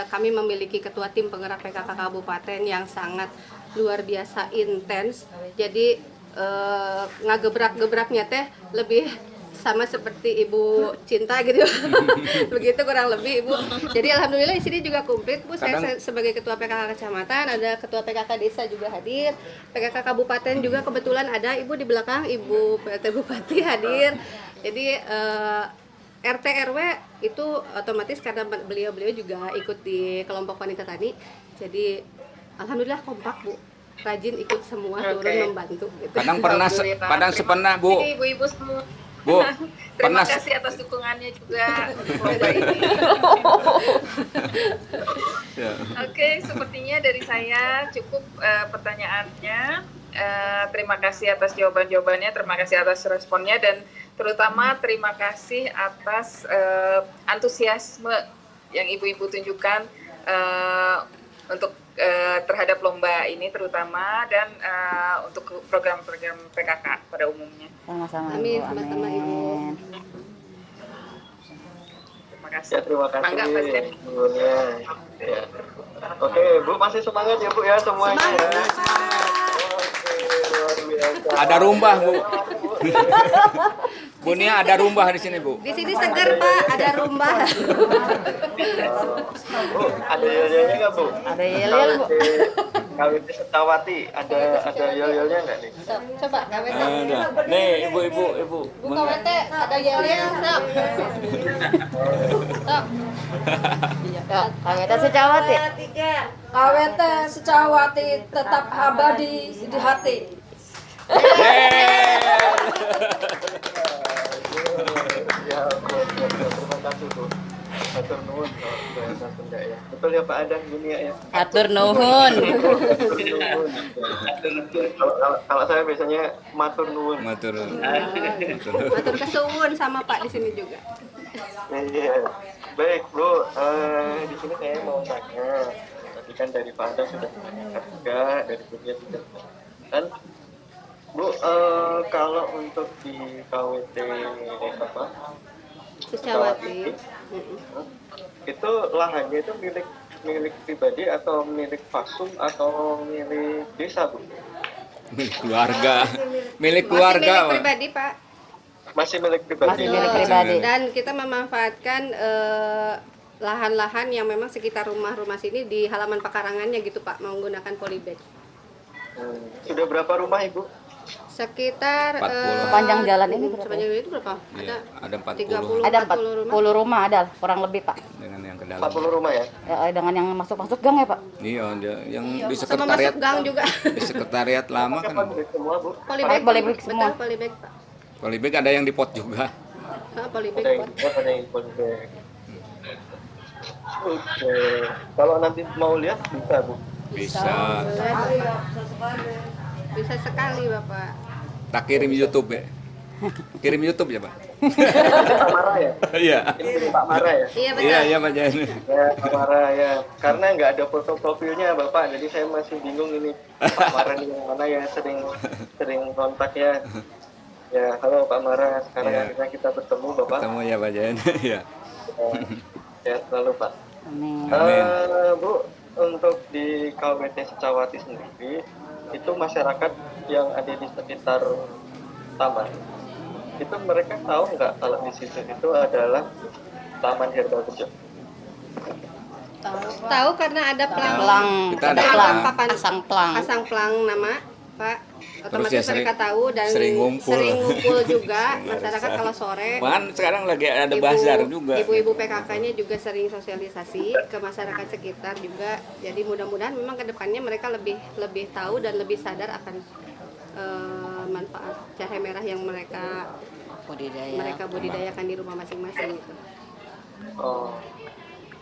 kami memiliki ketua tim penggerak PKK kabupaten yang sangat luar biasa intens. Jadi ngagebrak-gebraknya teh lebih sama seperti Ibu Cinta gitu. Begitu kurang lebih Ibu. Jadi alhamdulillah di sini juga komplit Bu. Saya sebagai ketua PKK kecamatan, ada ketua PKK desa juga hadir. PKK kabupaten juga kebetulan ada Ibu di belakang, Ibu PLT Bupati hadir. Jadi RT RW itu otomatis karena beliau-beliau juga ikut di kelompok wanita tani. Jadi alhamdulillah kompak Bu. Rajin ikut semua, turun membantu gitu. Kadang pernah, Bu. Ini ibu-ibu semua. Bu, Terima pernah kasih atas dukungannya juga. Lomba ini. Ya. Oke, sepertinya dari saya cukup pertanyaannya. Terima kasih atas jawaban-jawabannya, terima kasih atas responnya, dan terutama terima kasih atas antusiasme yang ibu-ibu tunjukkan untuk terhadap lomba ini terutama, dan untuk program-program PKK pada umumnya. Sama-sama. Amin, Ibu. sama-sama Ibu. Terima kasih. Ya, terima kasih. Mangga, Pak Sen. Ibunya. Ya. Oke, Bu, masih semangat ya, Bu ya semuanya. Semangat, Ya. Oke, luar biasa. Ada rumbah, Bu. Bu Nia ada rumbah di sini, Bu. Di sini segar Pak, ada rumah. Bu, ada yel-yelnya nggak Bu? Ada yel-yel, Bu. KWT Setawati, ada yel-yelnya nggak nih? Coba KWT. Ada. Nih, ibu. Bu KWT ada yel-yel, Sob. Sob. Ya, KWT Secawati. KWT Secawati tetap abadi di hati. Ya, terima kasih Bu. Atur nuhun kalau bahasa Sunda ya. Betul ya Pak Adan dunia ya. Atur nuhun. Kalau saya biasanya matur nuhun. Matur. Matur kesuwun sama Pak di sini juga. Iya. Baik Bu, di sini saya mau tanya. Tadi kan dari Pak Adan sudah menanyakan juga, dari dunia juga. Dan Bu, kalau untuk di KWT apa? Secawati. Itu lahannya itu milik pribadi atau milik Fasum atau milik desa Bu? Milik keluarga. Milik Masih keluarga, milik Pak. pribadi Pak. Masih milik pribadi. Masih milik pribadi. Dan kita memanfaatkan lahan-lahan yang memang sekitar rumah-rumah sini di halaman pekarangannya gitu Pak, menggunakan polybag. Sudah berapa rumah Ibu? Sekitar 40. Sepanjang jalan ini berapa? sepanjang itu berapa? Iya, ada 40. 30 Ada 40 rumah. 40 rumah ada, kurang lebih, Pak. Dengan yang ke dalam. 40 rumah ya? Ya, dengan yang masuk-masuk gang ya, Pak. Iya, yang di Sama sekretariat. masuk gang juga. Di sekretariat lama kan. Apa semua Bu? Polybag. Polybag semua. Betul, polybag Pak. Polybag ada yang di pot juga. Polybag Ada yang Pak. ada yang polybag. Oke. Kalau nanti mau lihat bisa Bu. Bisa. Bisa sekali Bapak. Tak kirim YouTube ya. Kirim YouTube ya, Pak. Pak Mara ya? Iya. Ini Pak Mara ya? Iya betul. Iya, Pak Jan. Ya, Pak Mara ya. Karena nggak ada foto profilnya Bapak, jadi saya masih bingung ini Pak Mara ini yang mana ya sering kontak ya. Ya, halo Pak Mara. Sekarang Iya. akhirnya kita bertemu Bapak. Ketemu ya, Pak Jan. Iya. Ya, selalu Pak. Amin. Amin. Bu, untuk di KWT Secawati sendiri, itu masyarakat yang ada di sekitar taman, itu mereka tahu nggak kalau di situ itu adalah Taman Herbal Bejo? Tahu karena ada pelang. Pelang. Kita ada Ada pelang. papan Pasang pelang. pasang pelang nama Pak. Otomatis ya sering- mereka tahu dan sering ngumpul. juga masyarakat kalau sore. Bahkan sekarang lagi ada bazar juga. Ibu-ibu PKK-nya juga sering sosialisasi ke masyarakat sekitar juga. Jadi mudah-mudahan memang kedepannya mereka lebih tahu dan lebih sadar akan manfaat jahe merah yang mereka budidayakan di rumah masing-masing gitu. Oh,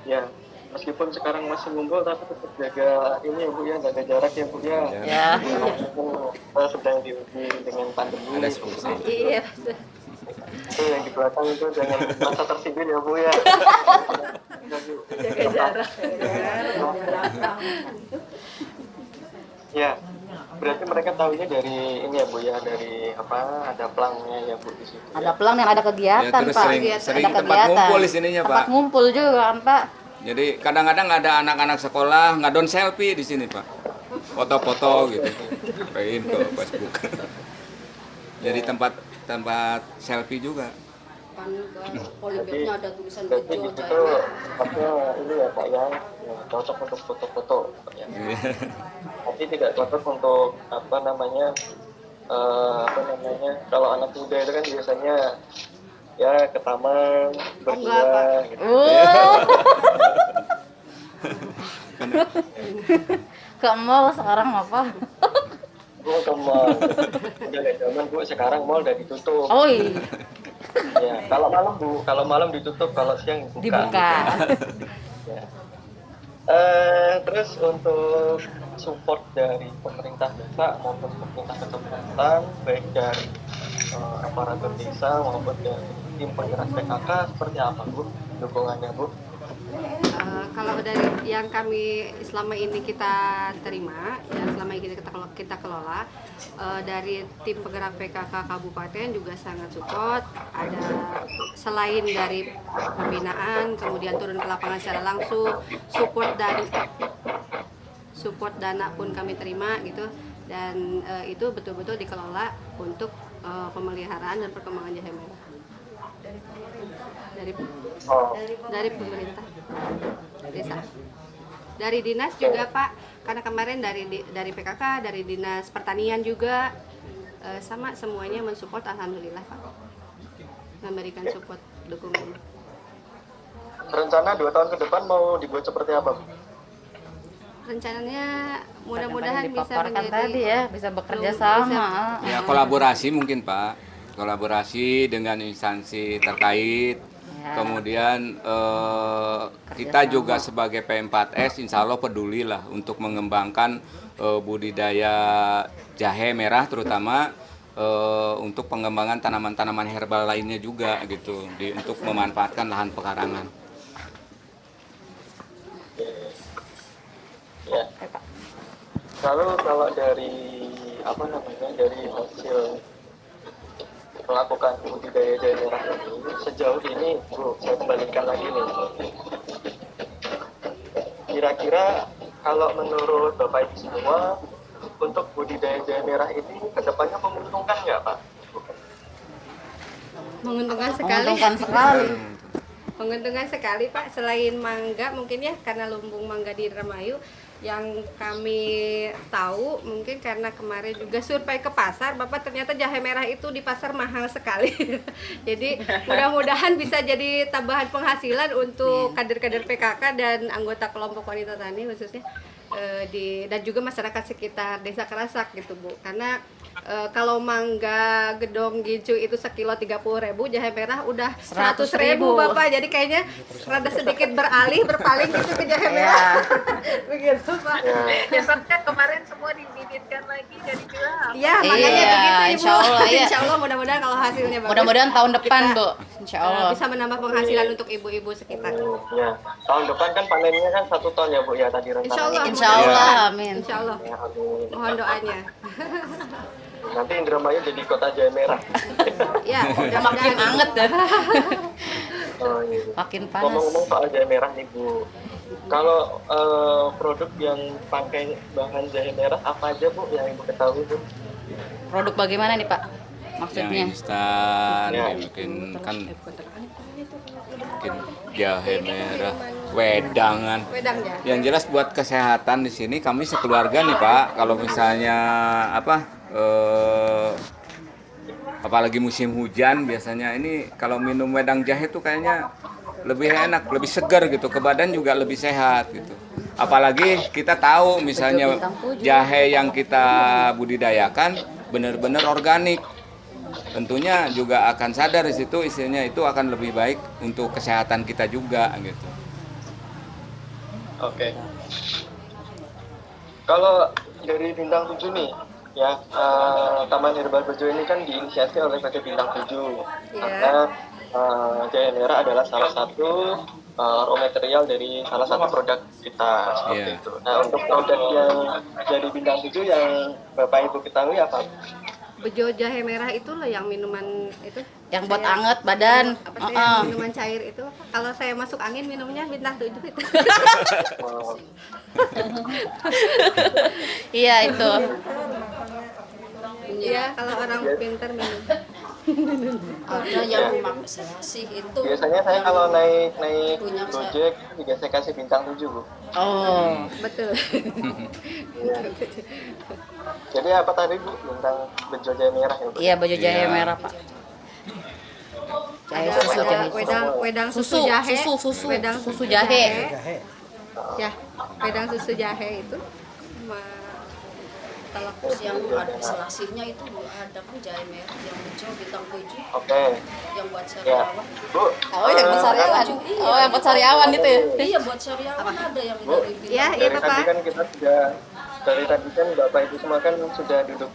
ya. Meskipun sekarang masih ngumpul, tapi tetap jaga ini ya Bu ya, jaga jarak ya Bu ya. Ya. Kita sedang diuji dengan pandemi. Ada 10 cm. Iya. Itu yang di belakang itu jangan merasa tersindir ya Bu ya. Jaga jarak. Ya, berarti mereka tahunya dari ini ya Bu ya, dari apa? Ada pelangnya ya Bu di situ. Ada pelang yang ada Ya, kegiatan, terus Pak. sering Ada tempat ngumpul di sininya, Tempat Pak. ngumpul juga kan, Pak. Jadi kadang-kadang ada anak-anak sekolah ngadon selfie di sini, Pak. Foto-foto gitu. Pengen ke Facebook. Jadi tempat selfie juga. Polybagnya ada tulisan Berarti bejo di situ tempatnya ini ya Pak ya, cocok untuk foto-foto. Ya. Iya. Tapi tidak cocok untuk apa namanya kalau anak muda itu kan biasanya ya ke taman berdua gitu. Ke mall sekarang apa? Gua ke mall. Udah gak zaman Bu, sekarang mall udah ditutup. Oh iya, Ya, kalau malam Bu, kalau malam ditutup, kalau siang dibuka. dibuka. Ya. Terus untuk support dari pemerintah desa maupun pemerintah kecamatan, baik dari aparatur desa maupun dari tim penggerak PKK, seperti apa Bu dukungannya Bu? Kalau dari yang kami selama ini kita terima, yang selama ini kita kelola, dari tim penggerak PKK Kabupaten juga sangat support. Ada selain dari pembinaan, kemudian turun ke lapangan secara langsung, support dana pun kami terima gitu, dan itu betul-betul dikelola untuk pemeliharaan dan perkembangan jahe merah. Dari Oh, dari pemerintah desa. Dari dinas juga Pak, karena kemarin dari PKK, dari dinas pertanian juga sama semuanya mensupport, alhamdulillah Pak, memberikan support dukungan. rencana 2 tahun ke depan mau dibuat seperti apa, Bu? Rencananya mudah-mudahan bisa dipaparkan menjadi tadi ya, bisa bekerja sama. Ya kolaborasi mungkin Pak, kolaborasi dengan instansi terkait. Ya. Kemudian kita juga sebagai P4S insya Allah peduli lah untuk mengembangkan budidaya jahe merah terutama untuk pengembangan tanaman-tanaman herbal lainnya juga gitu untuk memanfaatkan lahan pekarangan. Ya. Lalu kalau dari apa namanya, dari hasil melakukan budidaya jahe merah ini sejauh ini, Bu, saya kembalikan lagi nih. Kira-kira kalau menurut Bapak Ibu semua, untuk budidaya jahe merah ini kedepannya menguntungkan nggak, Pak? menguntungkan sekali. Menguntungkan sekali. Menguntungkan sekali Pak, selain mangga mungkin ya, karena lumbung mangga di Indramayu yang kami tahu, mungkin karena kemarin juga survei ke pasar, Bapak, ternyata jahe merah itu di pasar mahal sekali. Jadi mudah-mudahan bisa jadi tambahan penghasilan untuk kader-kader PKK dan anggota kelompok wanita tani khususnya dan juga masyarakat sekitar Desa Karasak gitu Bu. Karena kalau mangga gedong gincu itu sekilo 30.000, jahe merah udah 100.000 Bapak. Jadi kayaknya rada sedikit berpaling gitu ke jahe merah. Begitu Pak. Besoknya kemarin semua dibibitkan lagi jadi jual. Ya, makanya Iya, begitu Ibu. insya Allah, ya. Insya Allah mudah-mudahan kalau hasilnya bagus. Mudah-mudahan tahun depan, kita, Bu. Insya Allah. bisa menambah penghasilan untuk ibu-ibu sekitar. Ya, tahun depan kan panennya kan 1 ton ya, Bu, ya tadi rencananya. Insya Allah. Insya Allah, amin. Insya Allah. Ya, amin. Mohon doanya. Nanti Indramayu jadi kota jahe merah. Ya, Makin mudah-mudahan. anget dah. Oh, iya. Makin panas. Ngomong-ngomong soal jahe merah nih, Bu. Kalau produk yang pakai bahan jahe merah apa aja, Bu, yang Ibu ketahui, Bu? Produk bagaimana nih Pak? Yang Maksudnya? instan, Ya. mungkin jahe merah, wedangan. Wedang ya. Yang jelas buat kesehatan di sini kami sekeluarga nih Pak. Kalau misalnya apalagi musim hujan biasanya ini kalau minum wedang jahe tuh kayaknya lebih enak, lebih segar gitu, ke badan juga lebih sehat gitu. Apalagi kita tahu misalnya jahe yang kita budidayakan benar-benar organik. Tentunya juga akan sadar di situ isinya itu akan lebih baik untuk kesehatan kita juga gitu. Oke. Kalau dari Bintang 7 nih, ya, Taman Herbal Bejo ini kan diinisiasi oleh PT Bintang 7. Iya. Karena jahe merah adalah salah satu raw material dari salah satu produk kita seperti Iya. itu. Nah, untuk produk yang dari Bintang 7 yang Bapak Ibu ketahui apa? Bejo jahe merah itu loh yang minuman itu. Yang buat Saya- anget badan. Apa sih yang minuman cair itu? Kalau saya masuk angin minumnya Bintang 7 itu. Oh, Iya itu. Iya, kalau orang pintar minum. Ada yang sih itu. biasanya saya kalau naik Punya saya. Gojek juga saya kasih Bintang 7, Bu. Oh. Betul. Jadi apa tadi, Bu? Bintang Bejo jahe merah ya, Bu? Iya baju jahe Iya. merah Pak. Jahe Ada susu jahe. wedang susu jahe. Susu. Wedang Susu jahe. Ya, wedang susu jahe itu sama Terus yang ada selasihnya itu ada kan jahe merah yang hijau Bintang 7 Oke. yang buat Ya, sariawan. Bu. Oh yang buat sariawan. Oh yang buat sariawan itu ya. Iya buat sariawan ada yang Bu, dari Bintang. Ya, iya dari Bapak. tadi kan kita sudah dari tadi kan Bapak Ibu semua kan sudah duduk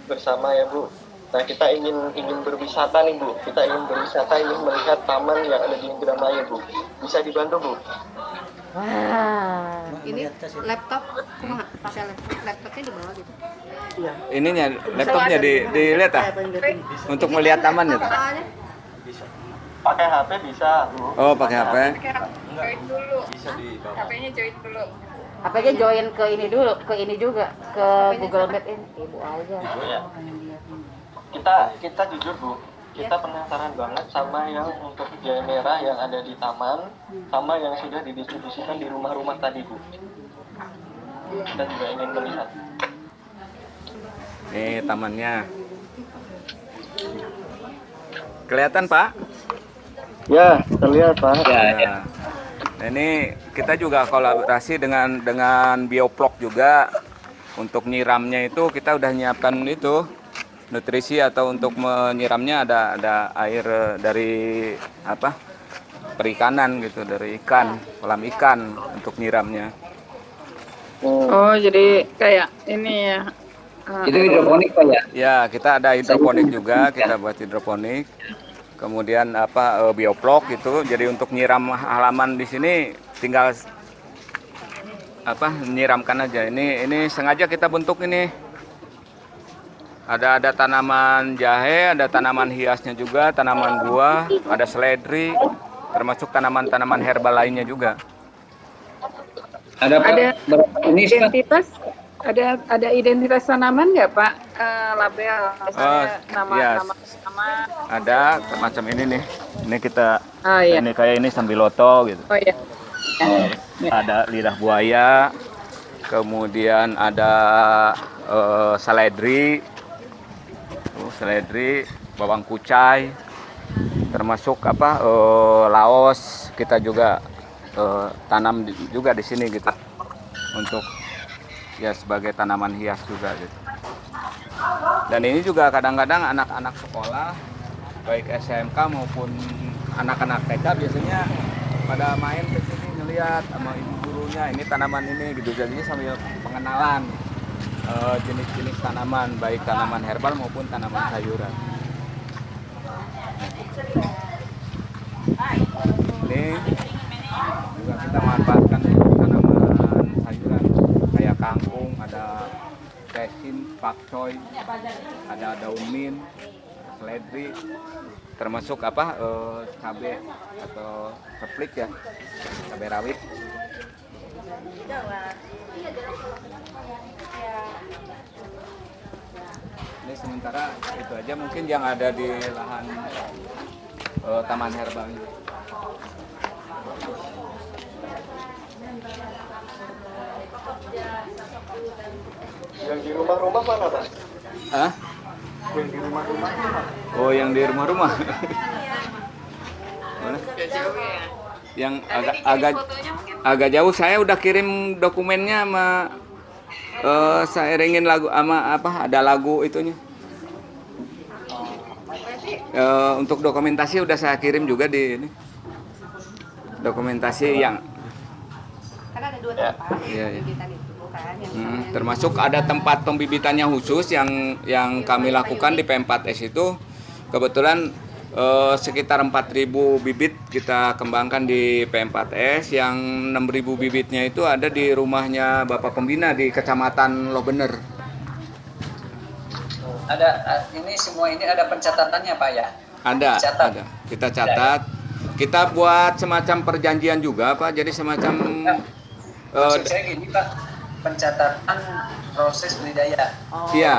bersama ya, Bu. Nah, kita ingin berwisata nih, Bu. Kita ingin berwisata, ingin melihat taman yang ada di Indramayu, Bu. Bisa dibantu, Bu? Wah. Ini laptop, kumaha? Pakai laptopnya di bawah gitu. Ininya laptopnya dilihat ah untuk melihat taman ya. Soalnya Pakai HP bisa, Bu. Oh pakai HP. Join dulu. HP-nya join dulu. HP-nya join ke ini dulu, ke ini juga, ke Google Meet ini. Ibu aja. Ya. kita jujur Bu, kita penasaran banget sama yang untuk jahe merah yang ada di taman, sama yang sudah didistribusikan di rumah-rumah tadi Bu. Kita juga ingin melihat. Nih tamannya. Kelihatan Pak? Ya, terlihat Pak. Ya. Nah, ini kita juga kolaborasi dengan Bioplok juga. Untuk nyiramnya itu kita udah nyiapkan itu nutrisi atau untuk menyiramnya ada air dari apa? Perikanan gitu, dari ikan, kolam ikan untuk nyiramnya. Oh, jadi kayak ini ya. Itu hidroponik Pak ya? Ya, kita ada hidroponik juga, kita buat hidroponik. Kemudian Bioplok gitu. Jadi untuk nyiram halaman di sini tinggal nyiramkan aja. Ini sengaja kita bentuk ini. Ada tanaman jahe, ada tanaman hiasnya juga, tanaman buah, ada seledri, termasuk tanaman-tanaman herbal lainnya juga. Ada Pak? Ada Ini Pak? identitas, ada identitas tanaman nggak Pak? Label, misalnya iya. nama. Ada macam ini nih. Ini kita Oh iya. ini kayak ini sambiloto gitu. Oh iya. Ada lidah buaya, kemudian ada seledri, bawang kucai, termasuk laos kita juga tanam juga di sini gitu, untuk ya sebagai tanaman hias juga gitu. Dan ini juga kadang-kadang anak-anak sekolah, baik SMK maupun anak-anak TK biasanya pada main ke sini ngelihat sama ibu gurunya ini tanaman ini gitu, jadi sambil pengenalan jenis-jenis tanaman, baik tanaman herbal maupun tanaman sayuran. Ini juga kita manfaatkan tanaman sayuran kayak kangkung, ada resin, pakcoy, ada daun mint, seledri, termasuk cabai atau keplik ya, cabai rawit. Ini sementara itu aja mungkin yang ada di lahan taman herbal ini. Yang di rumah-rumah mana Pak? Hah? Yang di rumah-rumah mana? Oh, yang di rumah-rumah. Mana? Yang agak jauh. Saya udah kirim dokumennya sama saya ingin lagu sama ada lagu itunya. Untuk dokumentasi udah saya kirim juga di ini. Dokumentasi yang Karena ada dua tempat Iya. pembibitan itu kan yang termasuk ada tempat pembibitannya khusus yang kami lakukan di P4S itu. Kebetulan sekitar 4.000 bibit kita kembangkan di P4S, yang 6.000 bibitnya itu ada di rumahnya Bapak Pembina di Kecamatan Lobener. Ini semua ini ada pencatatannya Pak ya? Ada, Catat. ada. Kita catat. Kita buat semacam perjanjian juga Pak, jadi semacam Maksud saya gini Pak, pencatatan proses budidaya. Iya.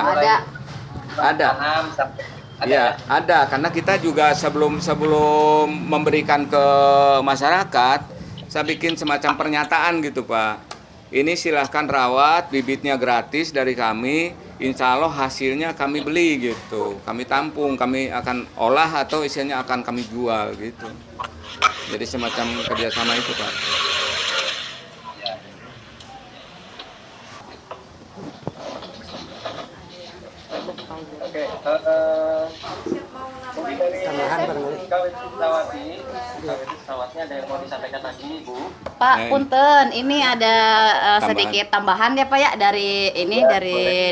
Ada. Tanam sampai Ya, ada, karena kita juga sebelum memberikan ke masyarakat, saya bikin semacam pernyataan gitu Pak. Ini silahkan rawat, bibitnya gratis dari kami, insya Allah hasilnya kami beli gitu. Kami tampung, kami akan olah atau isinya akan kami jual gitu. Jadi semacam kerjasama itu Pak. Oke, mungkin dari Kawet Sawatnya ada yang mau disampaikan lagi, Bu? Pak, punten, ini ada sedikit tambahan ya Pak ya dari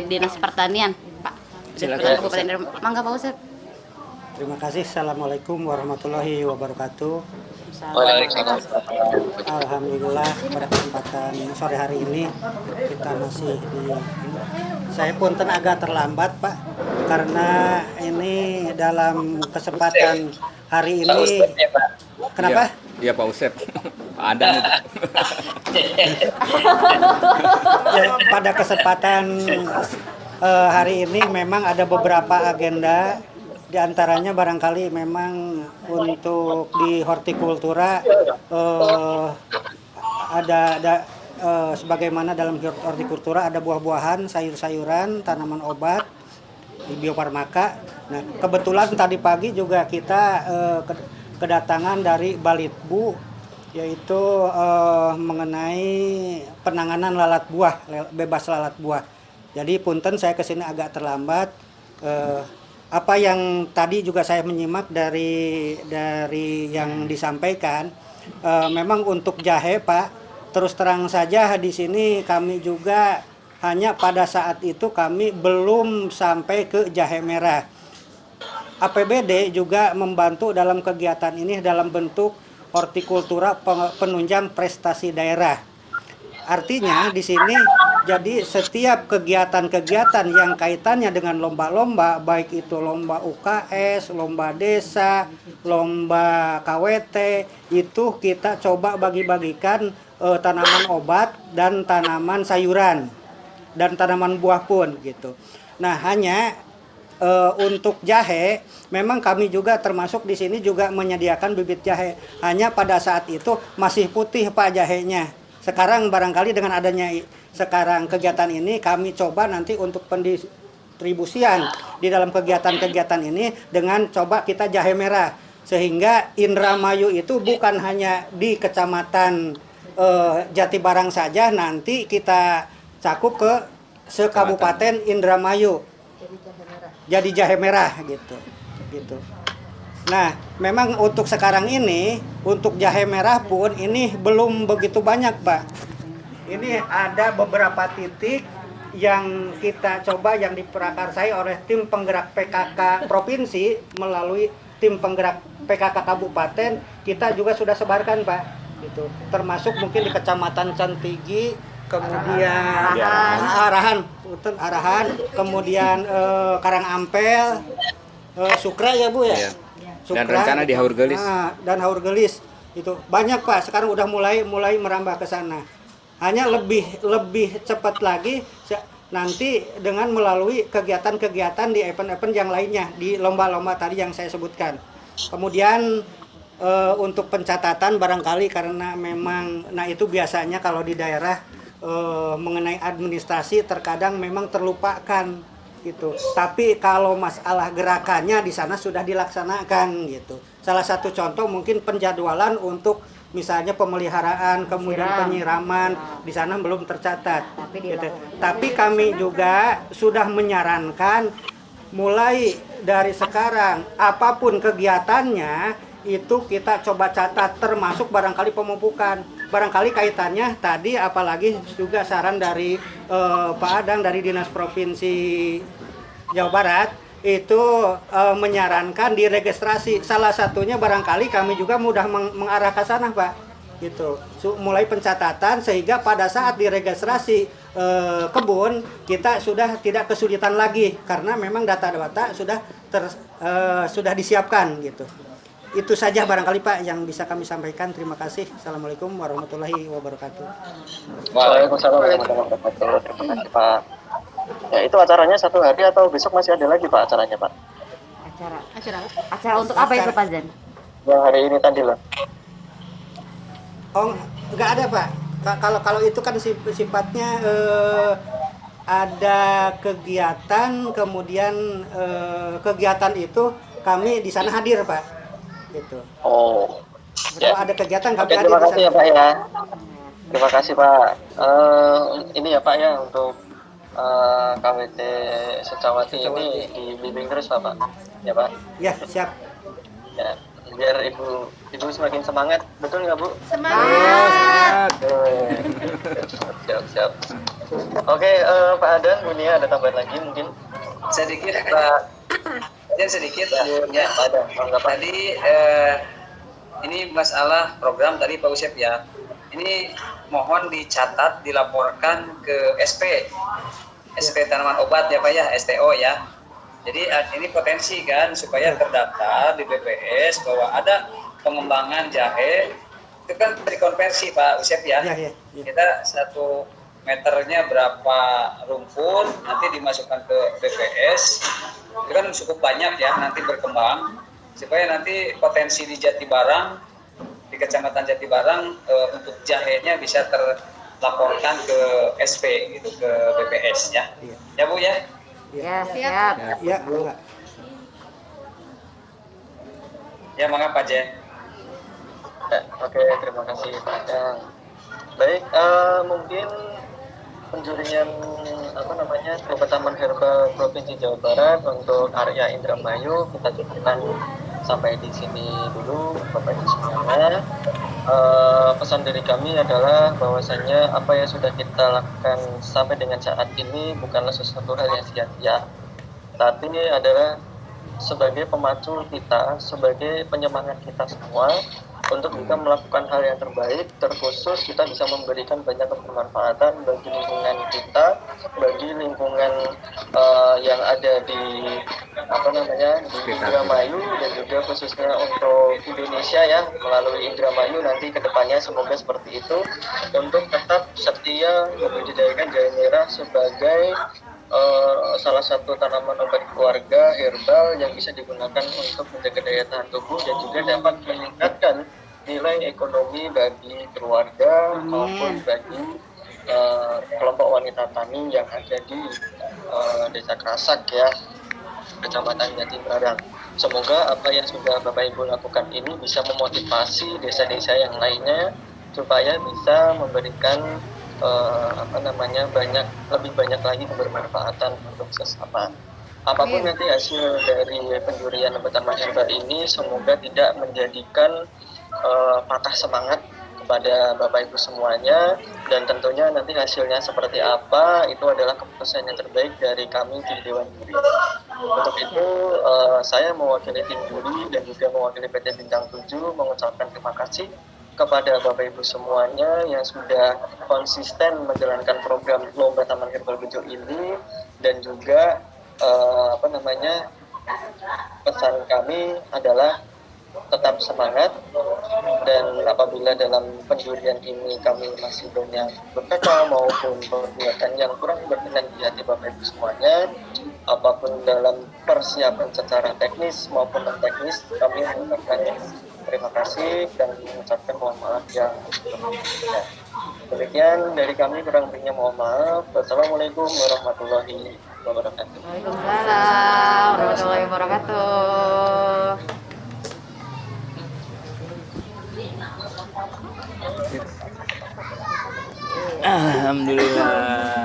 Dinas Pertanian, Pak. Silakan. Kabupaten Derma. Mangga Pak Usep. Terima kasih. Assalamualaikum warahmatullahi wabarakatuh. Alhamdulillah pada kesempatan sore hari ini kita masih saya punten agak terlambat Pak, karena ini dalam kesempatan hari ini. Kenapa? Iya Pak Usep. Pak Adang itu. Ya, pada kesempatan hari ini memang ada beberapa agenda, di antaranya barangkali memang untuk di hortikultura sebagaimana dalam hortikultura ada buah-buahan, sayur-sayuran, tanaman obat, di biofarmaka. Nah, kebetulan tadi pagi juga kita kedatangan dari Balitbu, yaitu mengenai penanganan lalat buah, bebas lalat buah. Jadi punten saya kesini agak terlambat. Apa yang tadi juga saya menyimak dari yang disampaikan, memang untuk jahe Pak, terus terang saja di sini kami juga hanya pada saat itu kami belum sampai ke jahe merah. APBD juga membantu dalam kegiatan ini dalam bentuk hortikultura penunjang prestasi daerah. Artinya di sini jadi setiap kegiatan-kegiatan yang kaitannya dengan lomba-lomba, baik itu lomba UKS, lomba desa, lomba KWT, itu kita coba bagi-bagikan tanaman obat dan tanaman sayuran dan tanaman buah pun gitu. Nah, hanya untuk jahe memang kami juga termasuk di sini juga menyediakan bibit jahe. Hanya pada saat itu masih putih Pak jahenya. Sekarang barangkali dengan adanya sekarang kegiatan ini kami coba nanti untuk pendistribusian di dalam kegiatan-kegiatan ini dengan coba kita jahe merah, sehingga Indramayu itu bukan hanya di kecamatan Jatibarang saja, nanti kita cakup ke sekabupaten Indramayu. Jadi jahe merah gitu. Nah, memang untuk sekarang ini untuk jahe merah pun ini belum begitu banyak, Pak. Ini ada beberapa titik yang kita coba yang diprakarsai oleh tim penggerak PKK provinsi melalui tim penggerak PKK kabupaten, kita juga sudah sebarkan, Pak. Gitu. Termasuk mungkin di Kecamatan Cantigi, kemudian Arahan, kemudian Karangampel, Sukra ya Bu ya. Iya. Sukra, Dan rencana di Haurgelis. Dan Haurgelis itu banyak Pak. Sekarang udah mulai merambah ke sana. Hanya lebih cepat lagi nanti dengan melalui kegiatan-kegiatan di event-event yang lainnya, di lomba-lomba tadi yang saya sebutkan. Kemudian untuk pencatatan barangkali karena memang itu biasanya kalau di daerah mengenai administrasi terkadang memang terlupakan gitu. Tapi kalau masalah gerakannya di sana sudah dilaksanakan gitu. Salah satu contoh mungkin penjadwalan untuk misalnya pemeliharaan, kemudian penyiraman di sana belum tercatat. Gitu. Tapi kami juga sudah menyarankan mulai dari sekarang apapun kegiatannya itu kita coba catat, termasuk barangkali pemupukan. Barangkali kaitannya tadi apalagi juga saran dari Pak Adang dari Dinas Provinsi Jawa Barat itu menyarankan diregistrasi. Salah satunya barangkali kami juga mudah mengarah ke sana, Pak. Gitu. Mulai pencatatan sehingga pada saat diregistrasi kebun kita sudah tidak kesulitan lagi karena memang data-data sudah disiapkan gitu. Itu saja barangkali Pak yang bisa kami sampaikan. Terima kasih. Assalamualaikum warahmatullahi wabarakatuh. Waalaikumsalam warahmatullahi wabarakatuh. Terima kasih Pak. Ya itu acaranya satu hari atau besok masih ada lagi Pak acaranya Pak? Acara untuk apa itu Pak Zen? Yang hari ini tadi loh. Oh, nggak ada Pak. Kalau itu kan sifatnya ada kegiatan, kemudian kegiatan itu kami di sana hadir Pak. Gitu. Oh. Kalau ada kegiatan kami hadir. Terima kasih ya Pak ya. Terima kasih Pak. Ini ya Pak ya untuk KWT Secawati ini dibimbing terus Pak. Ya Pak. Ya siap. Ya biar ibu semakin semangat, betul nggak Bu? Semangat. Siap. Oke, Pak Adan, ini ada tambahan lagi mungkin Sedikit Pak. Sedikit ya. Ada. Tadi ini masalah program tadi Pak Usep ya. Ini mohon dicatat, dilaporkan ke SP tanaman obat ya Pak ya, STO ya. Jadi ini potensi kan supaya terdaftar di BPS bahwa ada pengembangan jahe itu kan dikonversi Pak Usep ya. Ya. Kita satu meternya berapa rumpun, nanti dimasukkan ke BPS. Itu kan cukup banyak ya, nanti berkembang supaya nanti potensi di Jatibarang, di Kecamatan Jatibarang untuk jahenya bisa terlaporkan ke SP gitu, ke BPS ya. Ya Bu ya. Ya, siap. Ya, enggak. Ya mangga Pak Je. Ya, oke, terima kasih Pak Kang. Baik, mungkin penjurian Lomba Taman Herbal Provinsi Jawa Barat untuk area Indramayu kita cukupkan sampai di sini dulu, Bapak Ibu semuanya. Pesan dari kami adalah bahwasannya apa yang sudah kita lakukan sampai dengan saat ini bukanlah sesuatu hal yang sia-sia, tapi adalah sebagai pemacu kita, sebagai penyemangat kita semua untuk kita melakukan hal yang terbaik, terkhusus kita bisa memberikan banyak kebermanfaatan bagi lingkungan kita, bagi lingkungan yang ada di di Indramayu dan juga khususnya untuk Indonesia ya, melalui Indramayu nanti kedepannya semoga seperti itu, untuk tetap setia membudidayakan jahe merah sebagai salah satu tanaman obat keluarga herbal yang bisa digunakan untuk menjaga daya tahan tubuh dan juga dapat meningkatkan nilai ekonomi bagi keluarga maupun bagi kelompok wanita tani yang ada di Desa Krasak ya, Kecamatan Jatibarang. Semoga apa yang sudah Bapak Ibu lakukan ini bisa memotivasi desa-desa yang lainnya supaya bisa memberikan lebih banyak lagi kebermanfaatan untuk sesama. Apapun nanti hasil dari penjurian Lomba Taman Herbal ini, semoga tidak menjadikan patah semangat kepada Bapak Ibu semuanya, dan tentunya nanti hasilnya seperti apa itu adalah keputusan yang terbaik dari kami di Dewan Juri. Untuk itu saya mewakili tim juri dan juga mewakili PT Bintang 7 mengucapkan terima kasih kepada Bapak Ibu semuanya yang sudah konsisten menjalankan program Lomba Taman Herbal Bejo ini, dan juga pesan kami adalah tetap semangat, dan apabila dalam penjurian ini kami masih banyak berkata maupun perbuatan yang kurang berkenan di hati Bapak Ibu semuanya, apapun dalam persiapan secara teknis maupun non teknis, kami mengucapkan terima kasih dan mengucapkan mohon maaf yang sebelumnya. Demikian dari kami, kurang lebihnya mohon maaf. Wassalamualaikum warahmatullahi wabarakatuh. Waalaikumsalam warahmatullahi wabarakatuh. Alhamdulillah.